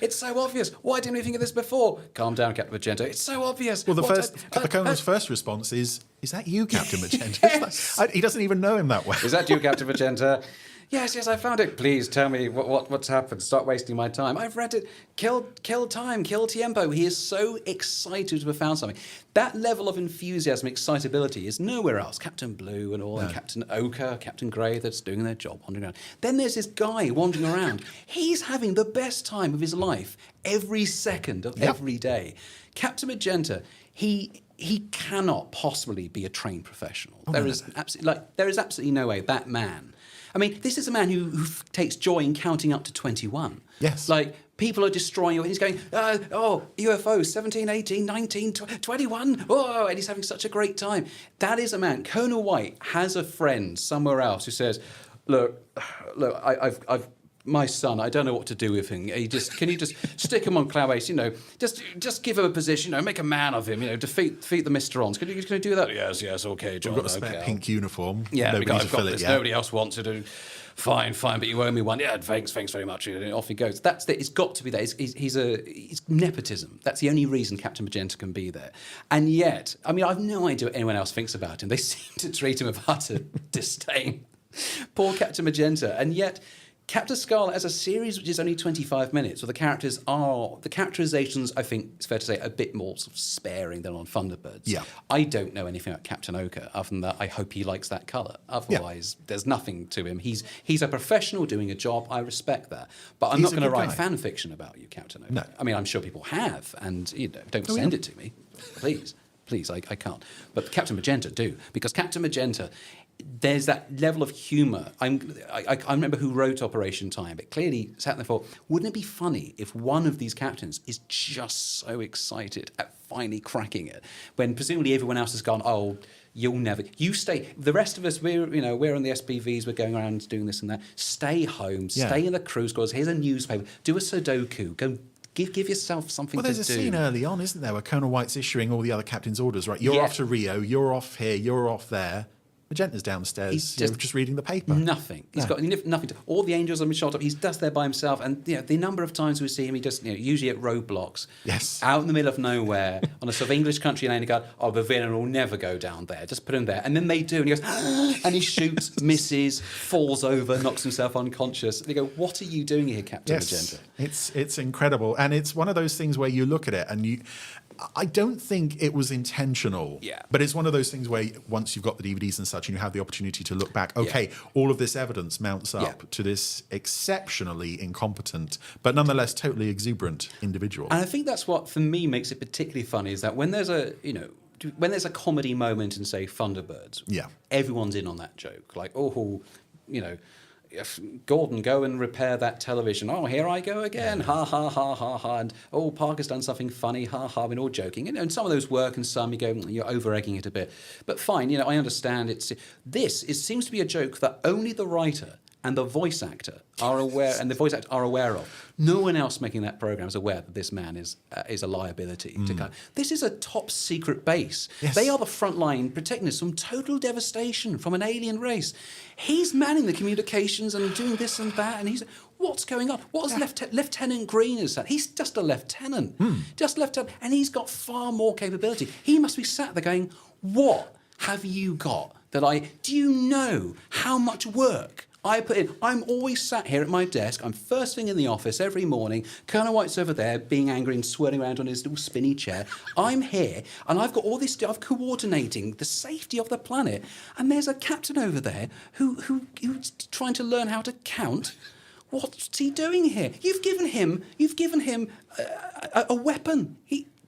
It's so obvious. Why didn't we think of this before? Calm down, Captain Magenta. It's so obvious. Well, the Colonel's first response is that you, Captain Magenta? Yes. He doesn't even know him that well. Is that you, Captain Magenta? Yes, I found it. Please tell me what's happened. Stop wasting my time. I've read it. Kill time, kill tiempo. He is so excited to have found something. That level of enthusiasm, excitability is nowhere else. Captain Blue and all, and Captain Ochre, Captain Grey, that's doing their job, wandering around. Then there's this guy wandering around. He's having the best time of his life every second of every day. Captain Magenta, he cannot possibly be a trained professional. There is absolutely no way that man. I mean, this is a man who takes joy in counting up to 21. Yes. Like, people are destroying... He's going, UFOs, 17, 18, 19, 21. Oh, and he's having such a great time. That is a man. Colonel White has a friend somewhere else who says, look, I've my son, I don't know what to do with him. Can you just stick him on Cloudbase? Just give him a position. Make a man of him. Defeat the Mysterons. Can you do that? Yes. Okay, John. We've got a spare pink uniform. Yeah, Nobody to fill it yet. Nobody else wants it. Fine, but you owe me one. Yeah, thanks very much. And off he goes. That's it. It's got to be there. It's nepotism. That's the only reason Captain Magenta can be there. And yet, I mean, I've no idea what anyone else thinks about him. They seem to treat him with utter disdain. Poor Captain Magenta. And yet, Captain Scarlet as a series which is only 25 minutes, the characterizations, I think it's fair to say, a bit more sort of sparing than on Thunderbirds. Yeah. I don't know anything about Captain Ochre other than that I hope he likes that colour. Otherwise, there's nothing to him. He's a professional doing a job. I respect that. But I'm not going to write fan fiction about you, Captain Ochre. No. I mean, I'm sure people have, and don't send it to me. Please, I can't. But Captain Magenta do, because Captain Magenta there's that level of humour. I remember who wrote Operation Time, but clearly sat there and thought, wouldn't it be funny if one of these captains is just so excited at finally cracking it, when presumably everyone else has gone, oh, you'll never, you stay. The rest of us, we're on the SPVs, we're going around doing this and that. Stay home, stay in the crew squads. Here's a newspaper. Do a Sudoku. Go. Give yourself something to do. Well, there's a scene early on, isn't there, where Colonel White's issuing all the other captains' orders, right? You're off to Rio, you're off here, you're off there. Magenta's downstairs, he's just reading the paper. Nothing. He's got nothing to... All the angels are shot up. He's just there by himself. And the number of times we see him, he just, usually at roadblocks, out in the middle of nowhere, on a sort of English country lane, and go, oh, the villain will never go down there. Just put him there. And then they do, and he goes, and he shoots, misses, falls over, knocks himself unconscious. And they go, what are you doing here, Captain Magenta? It's incredible. And it's one of those things where you look at it and I don't think it was intentional. Yeah. But it's one of those things where once you've got the DVDs and such and you have the opportunity to look back, all of this evidence mounts up to this exceptionally incompetent, but nonetheless totally exuberant individual. And I think that's what, for me, makes it particularly funny, is that when there's a comedy moment in, say, Thunderbirds, everyone's in on that joke. Like, Gordon, go and repair that television. Oh, here I go again. Ha, ha, ha, ha, ha. And, Parker's done something funny. Ha, ha. We're all joking. And some of those work and some you go, you're over-egging it a bit. But fine, I understand. It seems to be a joke that only the writer and the voice actor are aware, are aware of. No one else making that program is aware that this man is a liability. This is a top secret base. Yes. They are the front line protecting us from total devastation from an alien race. He's manning the communications and doing this and that, and what's going on? What is Lieutenant Green is that? He's just a lieutenant, and he's got far more capability. He must be sat there going, what have you got do you know how much work I put in? I'm always sat here at my desk. I'm first thing in the office every morning. Colonel White's over there being angry and swirling around on his little spinny chair. I'm here, and I've got all this stuff coordinating the safety of the planet. And there's a captain over there who's trying to learn how to count. What's he doing here? You've given him a weapon.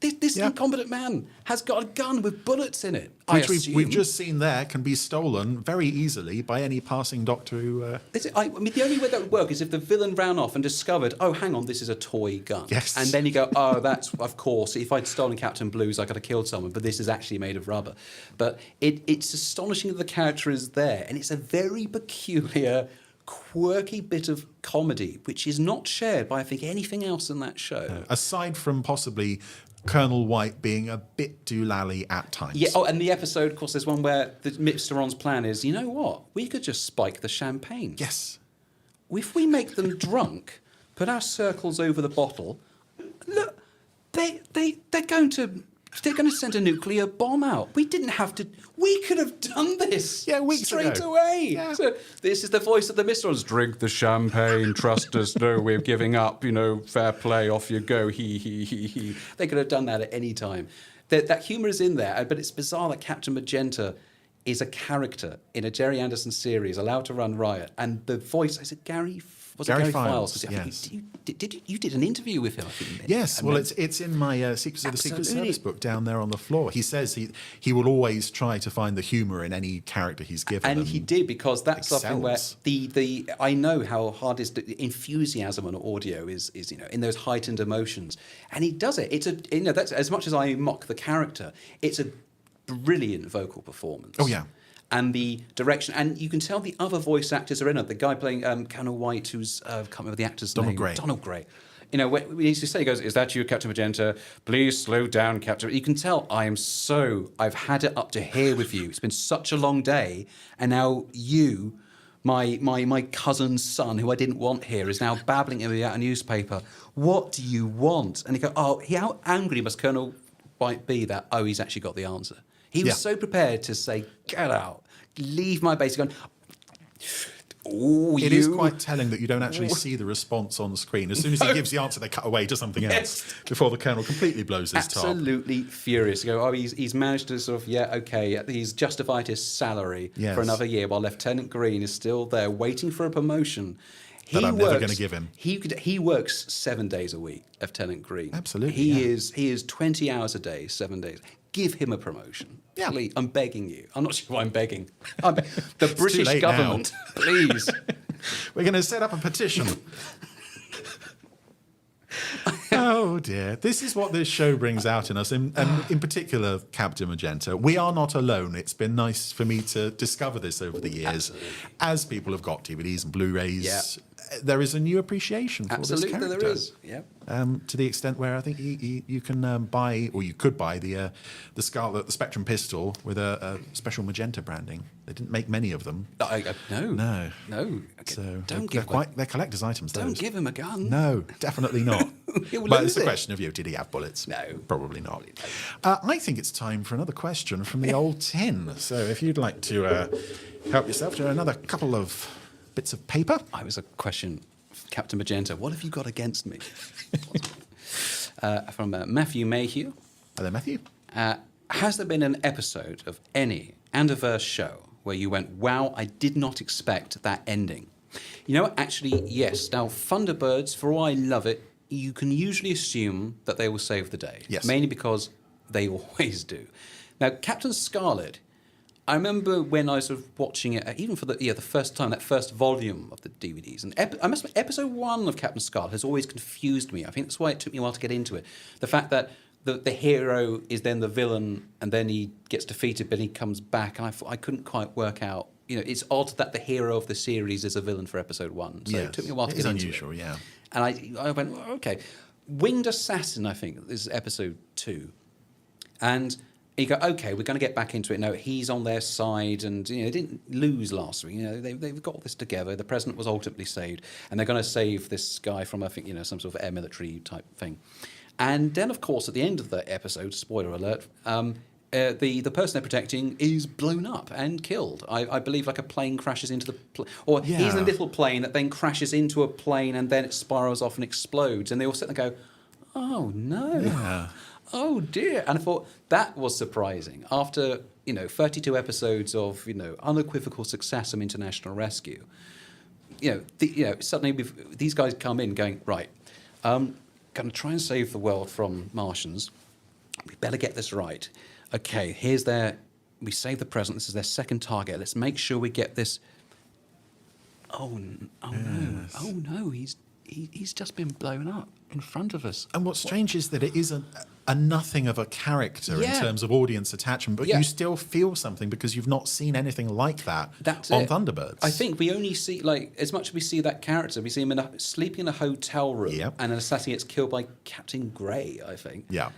This incompetent man has got a gun with bullets in it. Which we've just seen there can be stolen very easily by any passing doctor who... the only way that would work is if the villain ran off and discovered, oh, hang on, this is a toy gun. Yes. And then you go, oh, that's, of course, if I'd stolen Captain Blue's, I could have killed someone, but this is actually made of rubber. But it's astonishing that the character is there, and it's a very peculiar, quirky bit of comedy, which is not shared by, I think, anything else in that show. Aside from possibly Colonel White being a bit doolally at times. Yeah. Oh, and the episode, of course, there's one where Mr. Ron's plan is, you know what? We could just spike the champagne. Yes. If we make them drunk, put our circles over the bottle, look, they're going to send a nuclear bomb out. We didn't have to. We could have done this weeks straight ago. away. Yeah. So this is the voice of the Mr. Ron's. Drink the champagne. Trust us. No, we're giving up. Fair play. Off you go. He. They could have done that at any time. That humour is in there, but it's bizarre that Captain Magenta is a character in a Gerry Anderson series allowed to run riot, and the voice, is it Gary? Was it Gary Files? Yes. You did an interview with him, I think. Yes, well, it's in my Secrets of the Secret Service book down there on the floor. He says he will always try to find the humour in any character he's given. And he did, because that's something where I know how hard it is. The enthusiasm on audio is in those heightened emotions, and he does it. That's as much as I mock the character. It's a brilliant vocal performance. Oh yeah. And the direction, and you can tell the other voice actors are in it. The guy playing Colonel White, who's I can't remember the actor's name. Donald Gray. When he used to say, he goes, "Is that you, Captain Magenta? Please slow down, Captain." You can tell I've had it up to here with you. It's been such a long day, and now you, my cousin's son, who I didn't want here, is now babbling at me out a newspaper. What do you want? And he goes, how angry must Colonel White be that? He's actually got the answer. He was so prepared to say, "Get out, leave my base." Going, it is quite telling that you don't actually see the response on the screen. As soon as he gives the answer, they cut away to something else before the Colonel completely blows his top. Absolutely furious. You go, he's managed to sort of, he's justified his salary for another year while Lieutenant Green is still there waiting for a promotion. That I'm never going to give him. He works 7 days a week, Lieutenant Green. Absolutely. He is 20 hours a day, 7 days. give him a promotion. Yeah. Please, I'm begging you. I'm not sure why I'm begging. The British late government, please. We're going to set up a petition. Oh dear. This is what this show brings out in us, and in particular, Captain Magenta. We are not alone. It's been nice for me to discover this over the years. Absolutely. As people have got DVDs and Blu-rays, there is a new appreciation for this character. There is. Yeah. To the extent where I think you can buy, or you could buy the Scarlet, the Spectrum pistol with a special magenta branding. They didn't make many of them. No. So They're collector's items. Don't give him a gun. No, definitely not. He'll But lose it's a it. question of did he have bullets? No, probably not. I think it's time for another question from the old tin. So if you'd like to help yourself to another couple of bits of paper. I was a question, Captain Magenta. What have you got against me? From Matthew Mayhew. Hello, Matthew. Has there been an episode of any Anderverse show where you went, wow, I did not expect that ending? You know, actually, yes. Now, Thunderbirds, for all I love it, you can usually assume that they will save the day. Yes. Mainly because they always do. Now, Captain Scarlet, I remember when I was sort of watching it, even for the first time, that first volume of the DVDs. And I must admit, episode 1 of Captain Scarlet has always confused me. I think that's why it took me a while to get into it. The fact that the hero is then the villain, and then he gets defeated, but he comes back. And I couldn't quite work out. You know, it's odd that the hero of the series is a villain for episode 1. So it took me a while to get into it. It's unusual, yeah. And I went, oh, okay. Winged Assassin, I think, is episode 2. And you go, okay, we're going to get back into it. No, he's on their side, and they didn't lose last week. They've got this together. The president was ultimately saved, and they're going to save this guy from, I think, some sort of air military type thing. And then, of course, at the end of the episode, spoiler alert, the person they're protecting is blown up and killed. I believe like a plane crashes into the... he's in a little plane that then crashes into a plane, and then it spirals off and explodes. And they all sit there and go, oh, no. Yeah. Oh, dear. And I thought that was surprising. After, 32 episodes of, unequivocal success from International Rescue, suddenly these guys come in going, right, going to try and save the world from Martians. We better get this right. Okay, we save the president. This is their second target. Let's make sure we get this. No, he's just been blown up in front of us. And what's strange is that it is a nothing of a character in terms of audience attachment, but you still feel something because you've not seen anything like that on Thunderbirds. I think we only see, as much as we see that character, we see him sleeping in a hotel room, and an assassin gets killed by Captain Grey, I think. Yeah.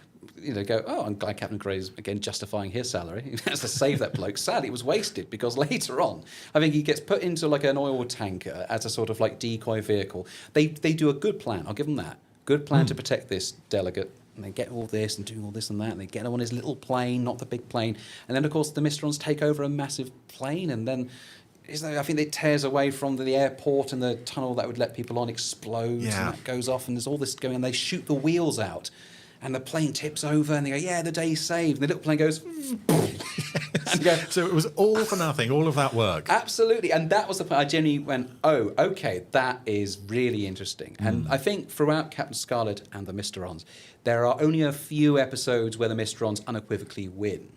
I'm glad Captain Grey's again justifying his salary. He has to save that bloke. Sadly, it was wasted because later on, I think he gets put into like an oil tanker as a sort of like decoy vehicle. They do a good plan. I'll give them that. Good plan to protect this delegate. And they get all this and do all this and that, and they get him on his little plane, not the big plane. And then, of course, the Mysterons take over a massive plane, and then I think it tears away from the airport, and the tunnel that would let people on explodes, and that goes off, and there's all this going on. They shoot the wheels out, and the plane tips over, and they go, yeah, the day's saved. And the little plane goes... So it was all for nothing, all of that work. Absolutely. And that was the point I genuinely went, oh, okay, that is really interesting. And I think throughout Captain Scarlet and the Mysterons, there are only a few episodes where the Mysterons unequivocally win.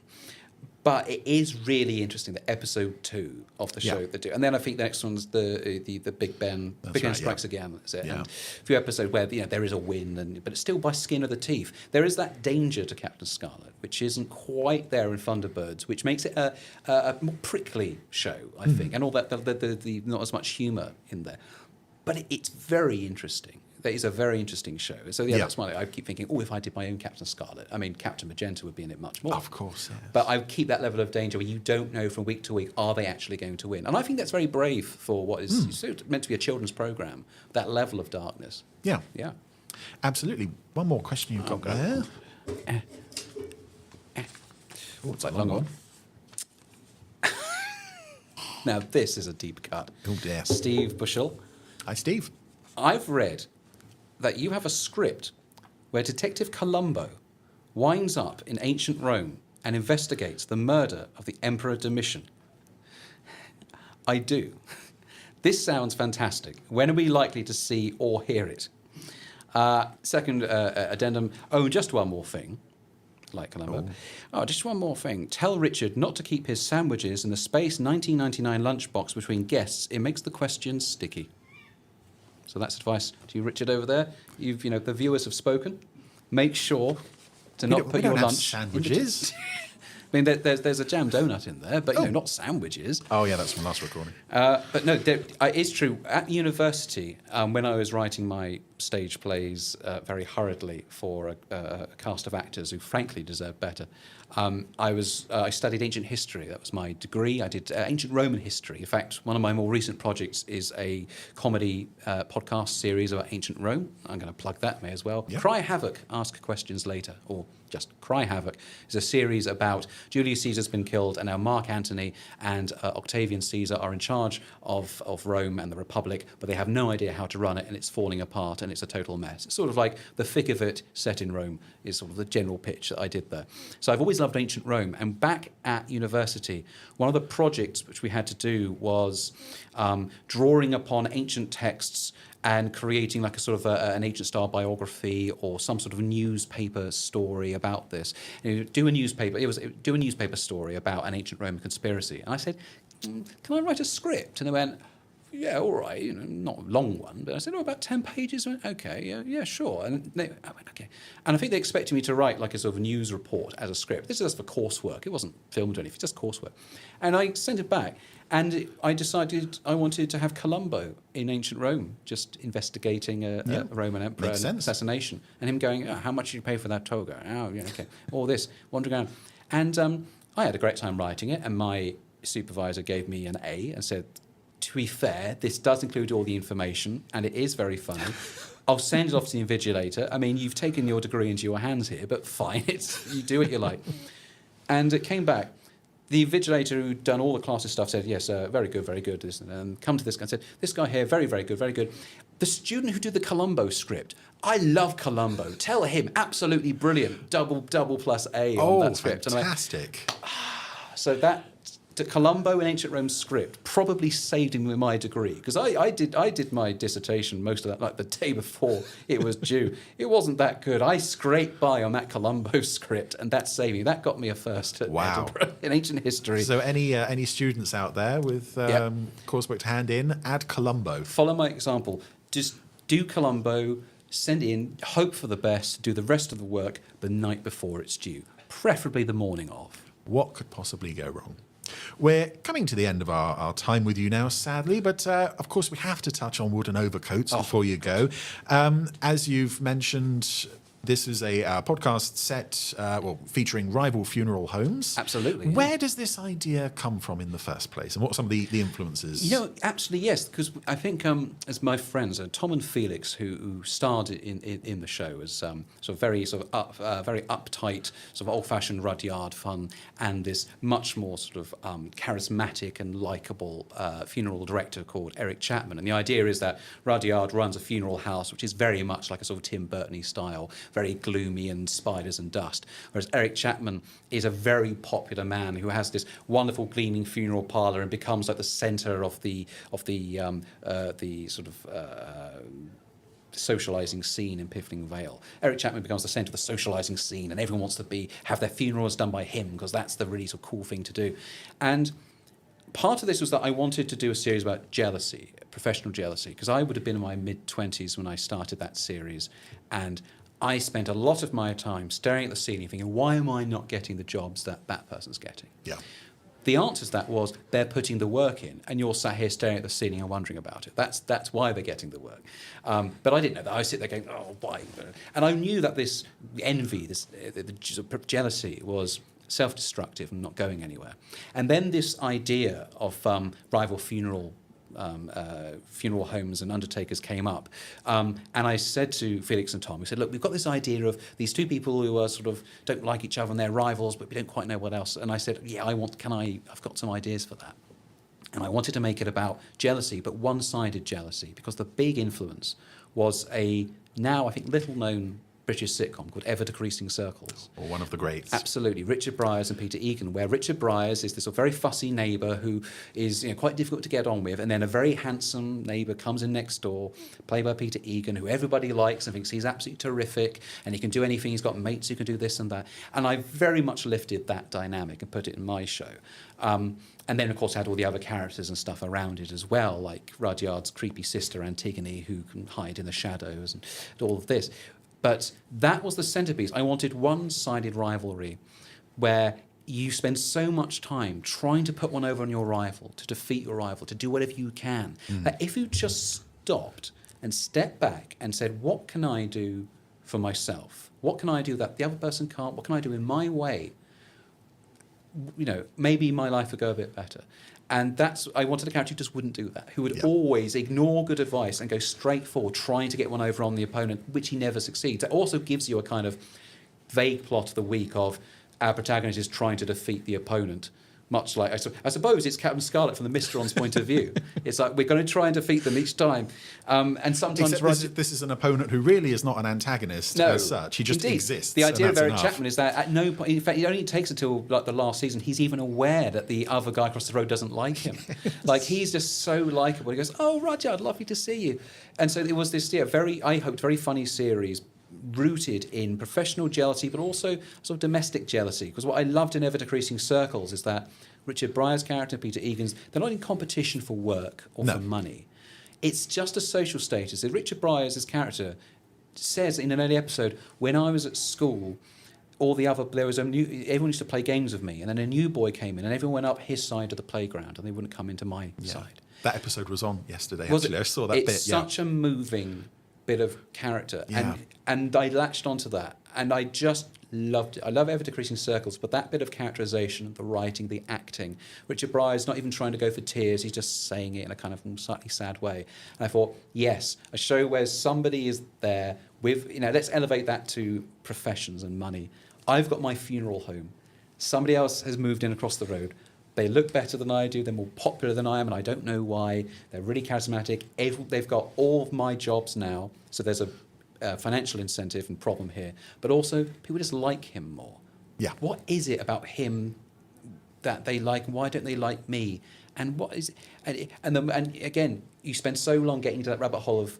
But it is really interesting that episode 2 of the show they do. And then I think the next one's the Big Ben. Big Ben Strikes Again. That's it. And a few episodes where there is a win, but it's still by skin of the teeth. There is that danger to Captain Scarlet, which isn't quite there in Thunderbirds, which makes it a more prickly show, I think, and all that the not as much humour in there. But it's very interesting. That is a very interesting show. So that's why I keep thinking, if I did my own Captain Scarlet, I mean, Captain Magenta would be in it much more. Of course, yes. But I keep that level of danger where you don't know from week to week, are they actually going to win? And I think that's very brave for what is meant to be a children's programme, that level of darkness. Yeah. Yeah. Absolutely. One more question you've got there. It's like long one. Now, this is a deep cut. Oh, dear. Steve Bushell. Hi, Steve. I've read that you have a script where Detective Columbo winds up in ancient Rome and investigates the murder of the Emperor Domitian. I do. This sounds fantastic. When are we likely to see or hear it? Second addendum. Oh, just one more thing. like Columbo. Oh, just one more thing. Tell Richard not to keep his sandwiches in the Space 1999 lunchbox between guests. It makes the questions sticky. So that's advice to you, Richard, over there. The viewers have spoken. Make sure to not put your lunch sandwiches. I mean, there's a jam donut in there, but not sandwiches. Oh yeah, that's from last recording. But no, it's true. At university, when I was writing my stage plays very hurriedly for a cast of actors who frankly deserved better, I studied ancient history. That was my degree. I did ancient Roman history. In fact, one of my more recent projects is a comedy podcast series about ancient Rome. I'm going to plug that, may as well. Yep. Cry Havoc, Ask Questions Later, or just Cry Havoc, is a series about Julius Caesar's been killed, and now Mark Antony and Octavian Caesar are in charge of Rome and the Republic, but they have no idea how to run it, and it's falling apart, and it's a total mess. It's sort of like the thick of it set in Rome is sort of the general pitch that I did there. So I've always loved ancient Rome, and back at university, one of the projects which we had to do was drawing upon ancient texts and creating like a sort of an ancient-style biography or some sort of newspaper story about this. Do a newspaper story about an ancient Roman conspiracy. And I said, can I write a script? And they went, yeah, all right, not a long one. But I said, about 10 pages. I went, okay, yeah, sure. And I went, okay. And I think they expected me to write like a sort of news report as a script. This is just for coursework. It wasn't filmed or anything, just coursework. And I sent it back. And I decided I wanted to have Columbo in ancient Rome, just investigating a Roman emperor and assassination. And him going, how much did you pay for that toga? Oh, yeah, okay. All this, wandering around. And I had a great time writing it. And my supervisor gave me an A and said, to be fair, this does include all the information, and it is very funny. I'll send it off to the invigilator. I mean, you've taken your degree into your hands here, but fine, you do what you like. And it came back. The invigilator who'd done all the classes stuff said, yes, very good, very good. And come to this guy and said, this guy here, very, very good, very good. The student who did the Columbo script, I love Columbo. Tell him, absolutely brilliant. Double plus A on that script. Fantastic. So that Columbo in ancient Rome script probably saved him with my degree, because I did my dissertation, most of that, like the day before it was due. It wasn't that good. I scraped by on that Columbo script, and that saved me. That got me a first at Edinburgh in ancient history. So any students out there with coursework to hand in, add Columbo. Follow my example. Just do Columbo, send it in, hope for the best, do the rest of the work the night before it's due, preferably the morning of. What could possibly go wrong? We're coming to the end of our time with you now, sadly, but of course we have to touch on wooden overcoats before you go. As you've mentioned, this is a podcast set, featuring rival funeral homes. Absolutely. Where does this idea come from in the first place, and what are some of the influences? Absolutely, yes, because I think as my friends, Tom and Felix, who starred in the show as very uptight, sort of old-fashioned Rudyard fun, and this much more sort of charismatic and likeable funeral director called Eric Chapman. And the idea is that Rudyard runs a funeral house which is very much like a sort of Tim Burton-y style, very gloomy and spiders and dust. Whereas Eric Chapman is a very popular man who has this wonderful gleaming funeral parlour and becomes like the centre of the sort of socialising scene in Piffling Vale. Eric Chapman becomes the centre of the socialising scene, and everyone wants to have their funerals done by him because that's the really sort of cool thing to do. And part of this was that I wanted to do a series about jealousy, professional jealousy, because I would have been in my mid-20s when I started that series, and I spent a lot of my time staring at the ceiling thinking, why am I not getting the jobs that person's getting? Yeah. The answer to that was they're putting the work in, and you're sat here staring at the ceiling and wondering about it. That's why they're getting the work. But I didn't know that. I sit there going, oh, why? And I knew that this envy, the jealousy was self-destructive and not going anywhere. And then this idea of rival funeral homes and undertakers came up. And I said to Felix and Tom, we said, look, we've got this idea of these two people who are sort of don't like each other and they're rivals, but we don't quite know what else. And I said, yeah, I've got some ideas for that. And I wanted to make it about jealousy, but one-sided jealousy, because the big influence was a now, I think, little-known British sitcom called Ever Decreasing Circles. Or one of the greats. Absolutely. Richard Briers and Peter Egan, where Richard Briers is this very fussy neighbour who is quite difficult to get on with, and then a very handsome neighbour comes in next door, played by Peter Egan, who everybody likes and thinks he's absolutely terrific, and he can do anything. He's got mates who can do this and that. And I very much lifted that dynamic and put it in my show. And then, of course, I had all the other characters and stuff around it as well, like Rudyard's creepy sister, Antigone, who can hide in the shadows and all of this. But that was the centrepiece. I wanted one-sided rivalry where you spend so much time trying to put one over on your rival, to defeat your rival, to do whatever you can, that if you just stopped and stepped back and said, what can I do for myself? What can I do that the other person can't? What can I do in my way? Maybe my life would go a bit better. And I wanted a character who just wouldn't do that, who would always ignore good advice and go straight forward, trying to get one over on the opponent, which he never succeeds. It also gives you a kind of vague plot of the week of our protagonist is trying to defeat the opponent, much like, I suppose it's Captain Scarlet from the Mistron's point of view. It's like, we're going to try and defeat them each time. And sometimes... Except this is an opponent who really is not an antagonist as such. He just exists. The idea of Eric Chapman is that at no point... In fact, it only takes until the last season he's even aware that the other guy across the road doesn't like him. He's just so likeable. He goes, oh, Rudyard, lovely to see you. And so it was this, I hoped, very funny series rooted in professional jealousy, but also sort of domestic jealousy. Because what I loved in Ever Decreasing Circles is that Richard Briers' character, Peter Egan's, they're not in competition for work or for money. It's just a social status. Richard Briers' character says in an early episode, when I was at school, everyone used to play games with me, and then a new boy came in, and everyone went up his side of the playground, and they wouldn't come into my side. That episode was on yesterday, actually. I saw that bit. It's such a moving bit of character, and I latched onto that, and I just loved it. I love Ever Decreasing Circles, but that bit of characterization, the writing, the acting, Richard Briers not even trying to go for tears, he's just saying it in a kind of slightly sad way. And I thought, yes, a show where somebody is there with, let's elevate that to professions and money. I've got my funeral home. Somebody else has moved in across the road. They look better than I do. They're more popular than I am, and I don't know why. They're really charismatic. They've got all of my jobs now, so there's a financial incentive and problem here. But also, people just like him more. Yeah. What is it about him that they like? Why don't they like me? And what is it? And again, you spend so long getting into that rabbit hole of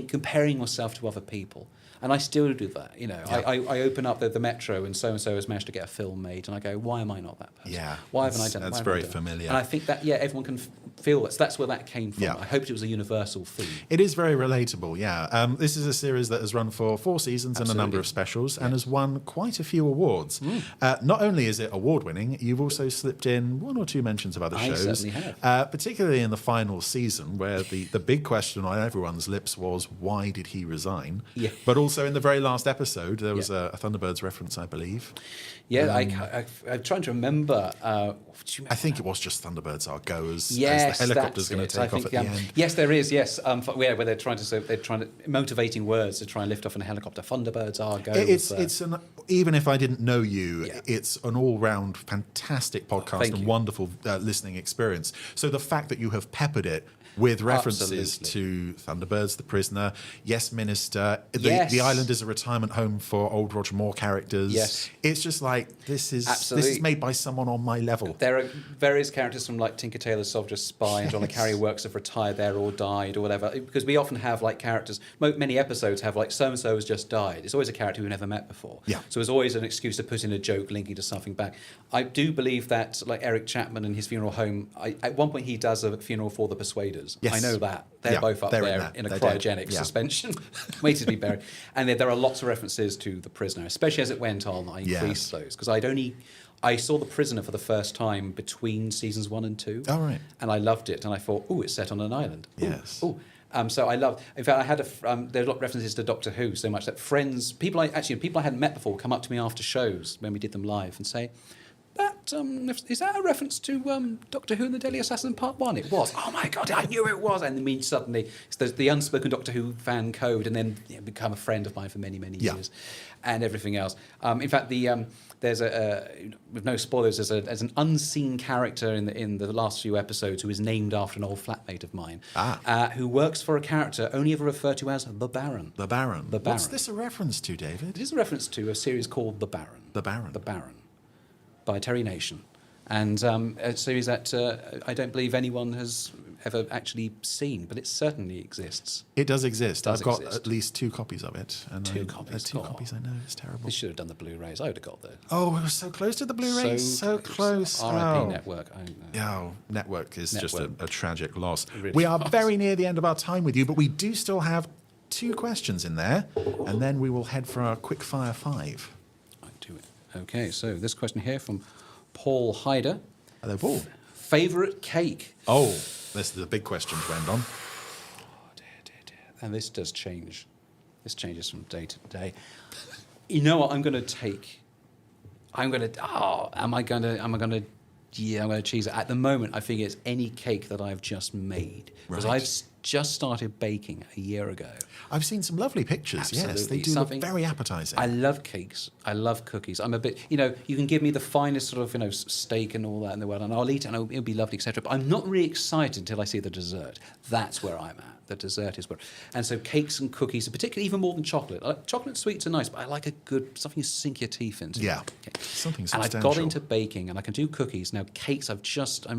comparing yourself to other people. And I still do that. I open up the Metro and so has managed to get a film made, and I go, why am I not that person? Yeah, why haven't I done that? That's very familiar. And I think that, everyone can feel that. So that's where that came from. Yeah. I hoped it was a universal theme. It is very relatable, yeah. This is a series that has run for 4 seasons and a number of specials and has won quite a few awards. Not only is it award-winning, you've also slipped in 1 or 2 mentions of other shows. I certainly have. Particularly in the final season, where the big question on everyone's lips was, why did he resign? Yeah. But also in the very last episode, there was a Thunderbirds reference, I believe. Yeah, I'm trying to remember. I think it was just Thunderbirds are go as the helicopter's going to take off at the end. Yes, there is. Yes, where they're trying to motivating words to try and lift off in a helicopter. Thunderbirds are go. Even if I didn't know you, it's an all-round fantastic podcast and wonderful listening experience. So the fact that you have peppered it with references to Thunderbirds, The Prisoner, Yes Minister, the island is a retirement home for old Roger Moore characters. Yes. It's just like, this is made by someone on my level. There are various characters from like Tinker Tailor Soldier Spy and John le Carre Works have retired there or died or whatever, because we often have like characters, many episodes have like so-and-so has just died. It's always a character we've never met before. Yeah. So there's always an excuse to put in a joke linking to something back. I do believe that like Eric Chapman and his funeral home, at one point he does a funeral for the Persuaders. Yes. I know that. They're both up there in a cryogenic suspension, waiting to be buried. And there are lots of references to The Prisoner, especially as it went on. I increased those, because I saw The Prisoner for the first time between seasons 1 and 2. Oh, right. And I loved it. And I thought, it's set on an island. Yes. So I loved. In fact, I had there are a lot of references to Doctor Who, so much that people I hadn't met before come up to me after shows when we did them live and say, is that a reference to Doctor Who and the Deadly Assassin Part 1? It was. Oh my God, I knew it was. And then suddenly, it's the unspoken Doctor Who fan code, and then become a friend of mine for many, many years, and everything else. In fact, there's with no spoilers, there's an unseen character in the last few episodes who is named after an old flatmate of mine, who works for a character only ever referred to as the Baron. The Baron. The Baron. What's this a reference to, David? It is a reference to a series called The Baron. The Baron. The Baron, by Terry Nation. And a series that I don't believe anyone has ever actually seen, but it certainly exists. It does exist. I've got at least 2 copies of it. And two copies? I know, it's terrible. They should have done the Blu-rays. I would have got those. Oh, we were so close to the Blu-rays. So close. R.I.P. Network. Network is just a tragic loss. Really we are very near the end of our time with you, but we do still have 2 questions in there, and then we will head for our quick fire 5. I do it. Okay, so this question here from Paul Hyder. Hello, Paul. Favourite cake? Oh, this is the big question to end on. Oh, dear. And this does change. This changes from day to day. You know what? I'm going to cheese it. At the moment, I think it's any cake that I've just made. Because I've just started baking a year ago. I've seen some lovely pictures. Absolutely. Yes, they do look very appetizing. I love cakes. I love cookies. I'm a bit, you can give me the finest sort of, steak and all that in the world, and I'll eat it, and it'll be lovely, etc. But I'm not really excited until I see the dessert. That's where I'm at. The dessert is where, and so cakes and cookies, particularly even more than chocolate. Chocolate sweets are nice, but I like a good something you sink your teeth into. Yeah, something substantial. And I've got into baking, and I can do cookies now. Cakes, I'm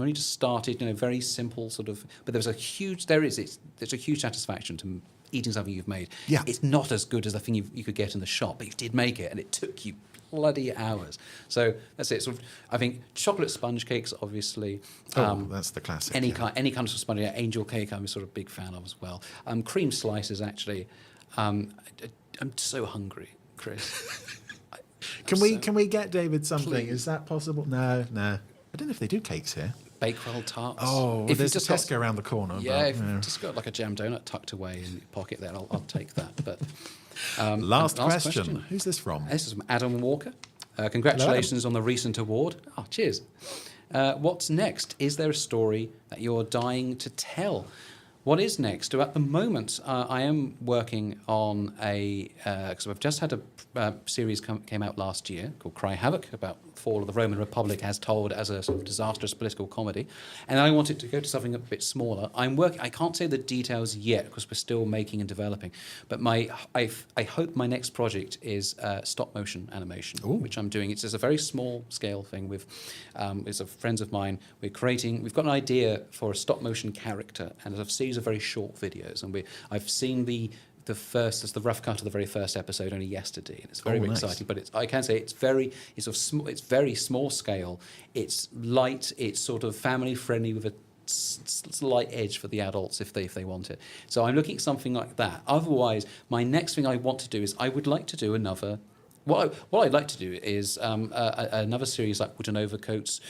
only just started. Very simple sort of, but there's a huge satisfaction to eating something you've made. Yeah, it's not as good as the thing you could get in the shop, but you did make it, and it took you bloody hours. So that's it. Sort of, I think chocolate sponge cakes, obviously. That's the classic. Any kind of sponge, angel cake, I'm a sort of big fan of as well. Cream slices, actually. I'm so hungry, Chris. Can we get David something? Please. Is that possible? No. I don't know if they do cakes here. Bakewell tarts. Oh, if there's a Tesco around the corner. Yeah, if you've just got like a jam donut tucked away in your pocket there, I'll take that. But last question. Who's this from? This is from Adam Walker. Congratulations on the recent award. Oh, cheers. What's next? Is there a story that you're dying to tell? What is next? So at the moment, I am working on because I've just had a series came out last year called Cry Havoc, about fall of the Roman Republic as told as a sort of disastrous political comedy. And I wanted to go to something a bit smaller. I can't say the details yet because we're still making and developing. But I hope my next project is stop motion animation, which I'm doing. It's just a very small scale thing with friends of mine. We've got an idea for a stop motion character and a series of very short videos. And I've seen the rough cut of the very first episode only yesterday, and it's very exciting. But I can say it's very small scale. It's light. It's sort of family friendly with a slight edge for the adults if they want it. So I'm looking at something like that. Otherwise, my next thing I want to do is I would like to do another. What I'd like to do is another series like Wooden Overcoats.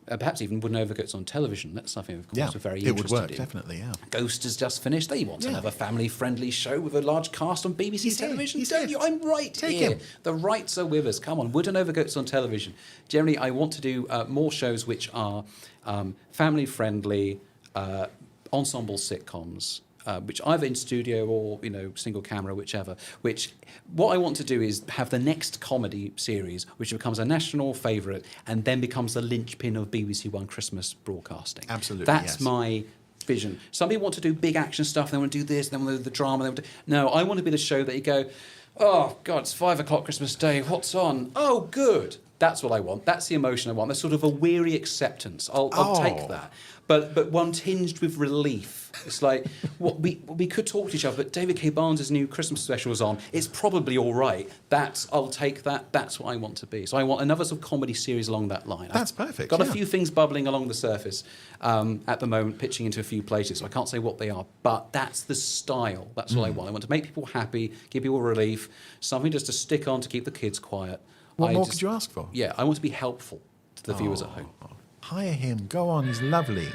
Perhaps even Wooden Overcoats on television. That's something, of course, we're very interested in. It would work, definitely, yeah. Ghost has just finished. They want another family-friendly show with a large cast on BBC television. Don't you? I'm right here. The rights are with us. Come on, Wooden Overcoats on television. Generally, I want to do more shows which are family-friendly, ensemble sitcoms, which either in studio or single camera, whichever. What I want to do is have the next comedy series, which becomes a national favourite, and then becomes the linchpin of BBC One Christmas broadcasting. Absolutely, that's my vision. Some people want to do big action stuff. They want to do this. They want to do the drama. No, I want to be the show that you go, oh God, it's 5 o'clock Christmas Day. What's on? Oh, good. That's what I want. That's the emotion I want. That's sort of a weary acceptance. I'll take that. But one tinged with relief. It's like we could talk to each other, but David K. Barnes' new Christmas special is on. It's probably all right. I'll take that. That's what I want to be. So I want another sort of comedy series along that line. That's perfect. Got a few things bubbling along the surface at the moment, pitching into a few places. So I can't say what they are, but that's the style. That's what I want. I want to make people happy, give people relief, something just to stick on to keep the kids quiet. What more could you ask for? Yeah, I want to be helpful to the viewers at home. Hire him. Go on. He's lovely.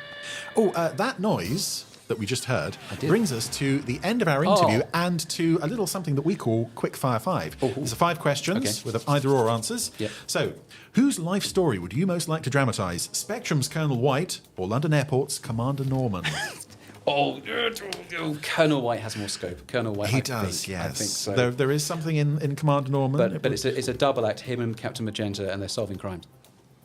Oh, that noise that we just heard brings us to the end of our interview and to a little something that we call Quick Fire 5. There's 5 questions with either or answers. Yep. So, whose life story would you most like to dramatise? Spectrum's Colonel White or London Airport's Commander Norman? Colonel White has more scope. Colonel White, He does, yes. yes. I think so. There is something in Commander Norman. But it's a double act, him and Captain Magenta, and they're solving crimes.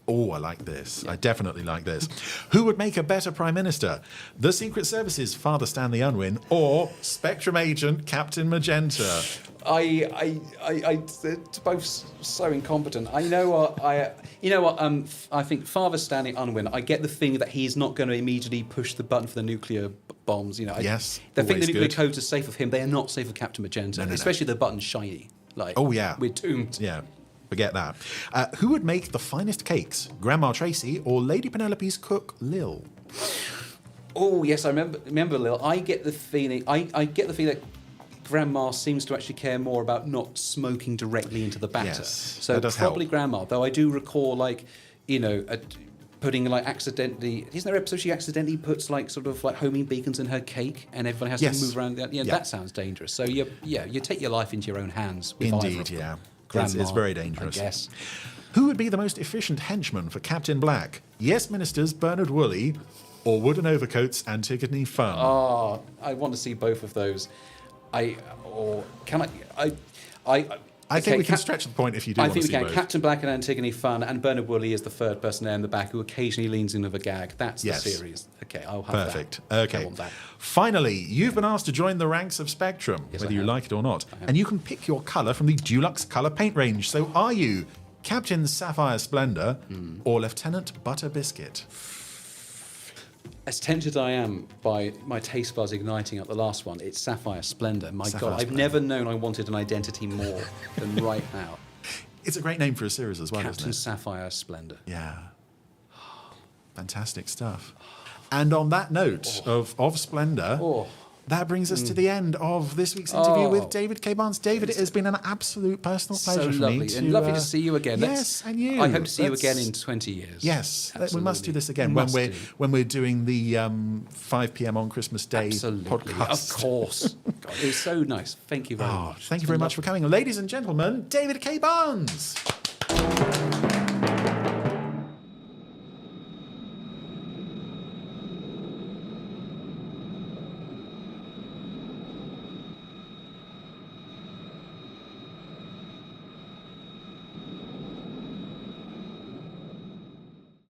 Oh, I like this. I definitely like this. Who would make a better Prime Minister? The Secret Service's Father Stanley Unwin or Spectrum agent Captain Magenta? They're both so incompetent. I think Father Stanley Unwin, I get the thing that he's not going to immediately push the button for the nuclear bombs. You know, yes, they think the nuclear good. codes are safe of him. They are not safe of Captain Magenta, especially the button's shiny. Like, we're doomed. Yeah. Forget that. Who would make the finest cakes? Grandma Tracy or Lady Penelope's cook Lil? Oh yes, I remember Lil. I get the feeling that Grandma seems to actually care more about not smoking directly into the batter. Yes, so that does probably help. Grandma. Though I do recall putting accidentally. Isn't there an episode she accidentally puts homing beacons in her cake and everyone has to move around? That sounds dangerous. So you take your life into your own hands. With either of them. Grandma, it's very dangerous. I guess. Who would be the most efficient henchman for Captain Black? Yes Minister's Bernard Woolley or Wooden Overcoats Antigone Funn? Oh, I want to see both of those. I think we can stretch the point if you do want to see both. I think we can. Captain Black and Antigone Funn, and Bernard Woolley is the third person there in the back who occasionally leans in with a gag. That's the series. Okay, I'll have that. Perfect. Okay. I want that. Finally, you've been asked to join the ranks of Spectrum, whether you like it or not. And you can pick your colour from the Dulux colour paint range. So are you Captain Sapphire Splendour or Lieutenant Butter Biscuit? As tempted I am by my taste buds igniting at the last one, it's Sapphire Splendour. My Sapphire God, I've never known I wanted an identity more than right now. It's a great name for a series as well, Captain isn't it? Sapphire Splendour. Yeah. Fantastic stuff. And on that note of Splendour, that brings us to the end of this week's interview with David K. Barnes. David, it has been an absolute personal pleasure for me. And lovely to see you again. Yes, and you. I hope to see you again in 20 years. Yes, we must do this again when we're doing the 5 p.m. on Christmas Day podcast. Of course. God, it was so nice. Thank you very much. Thank you very much for coming. Ladies and gentlemen, David K. Barnes.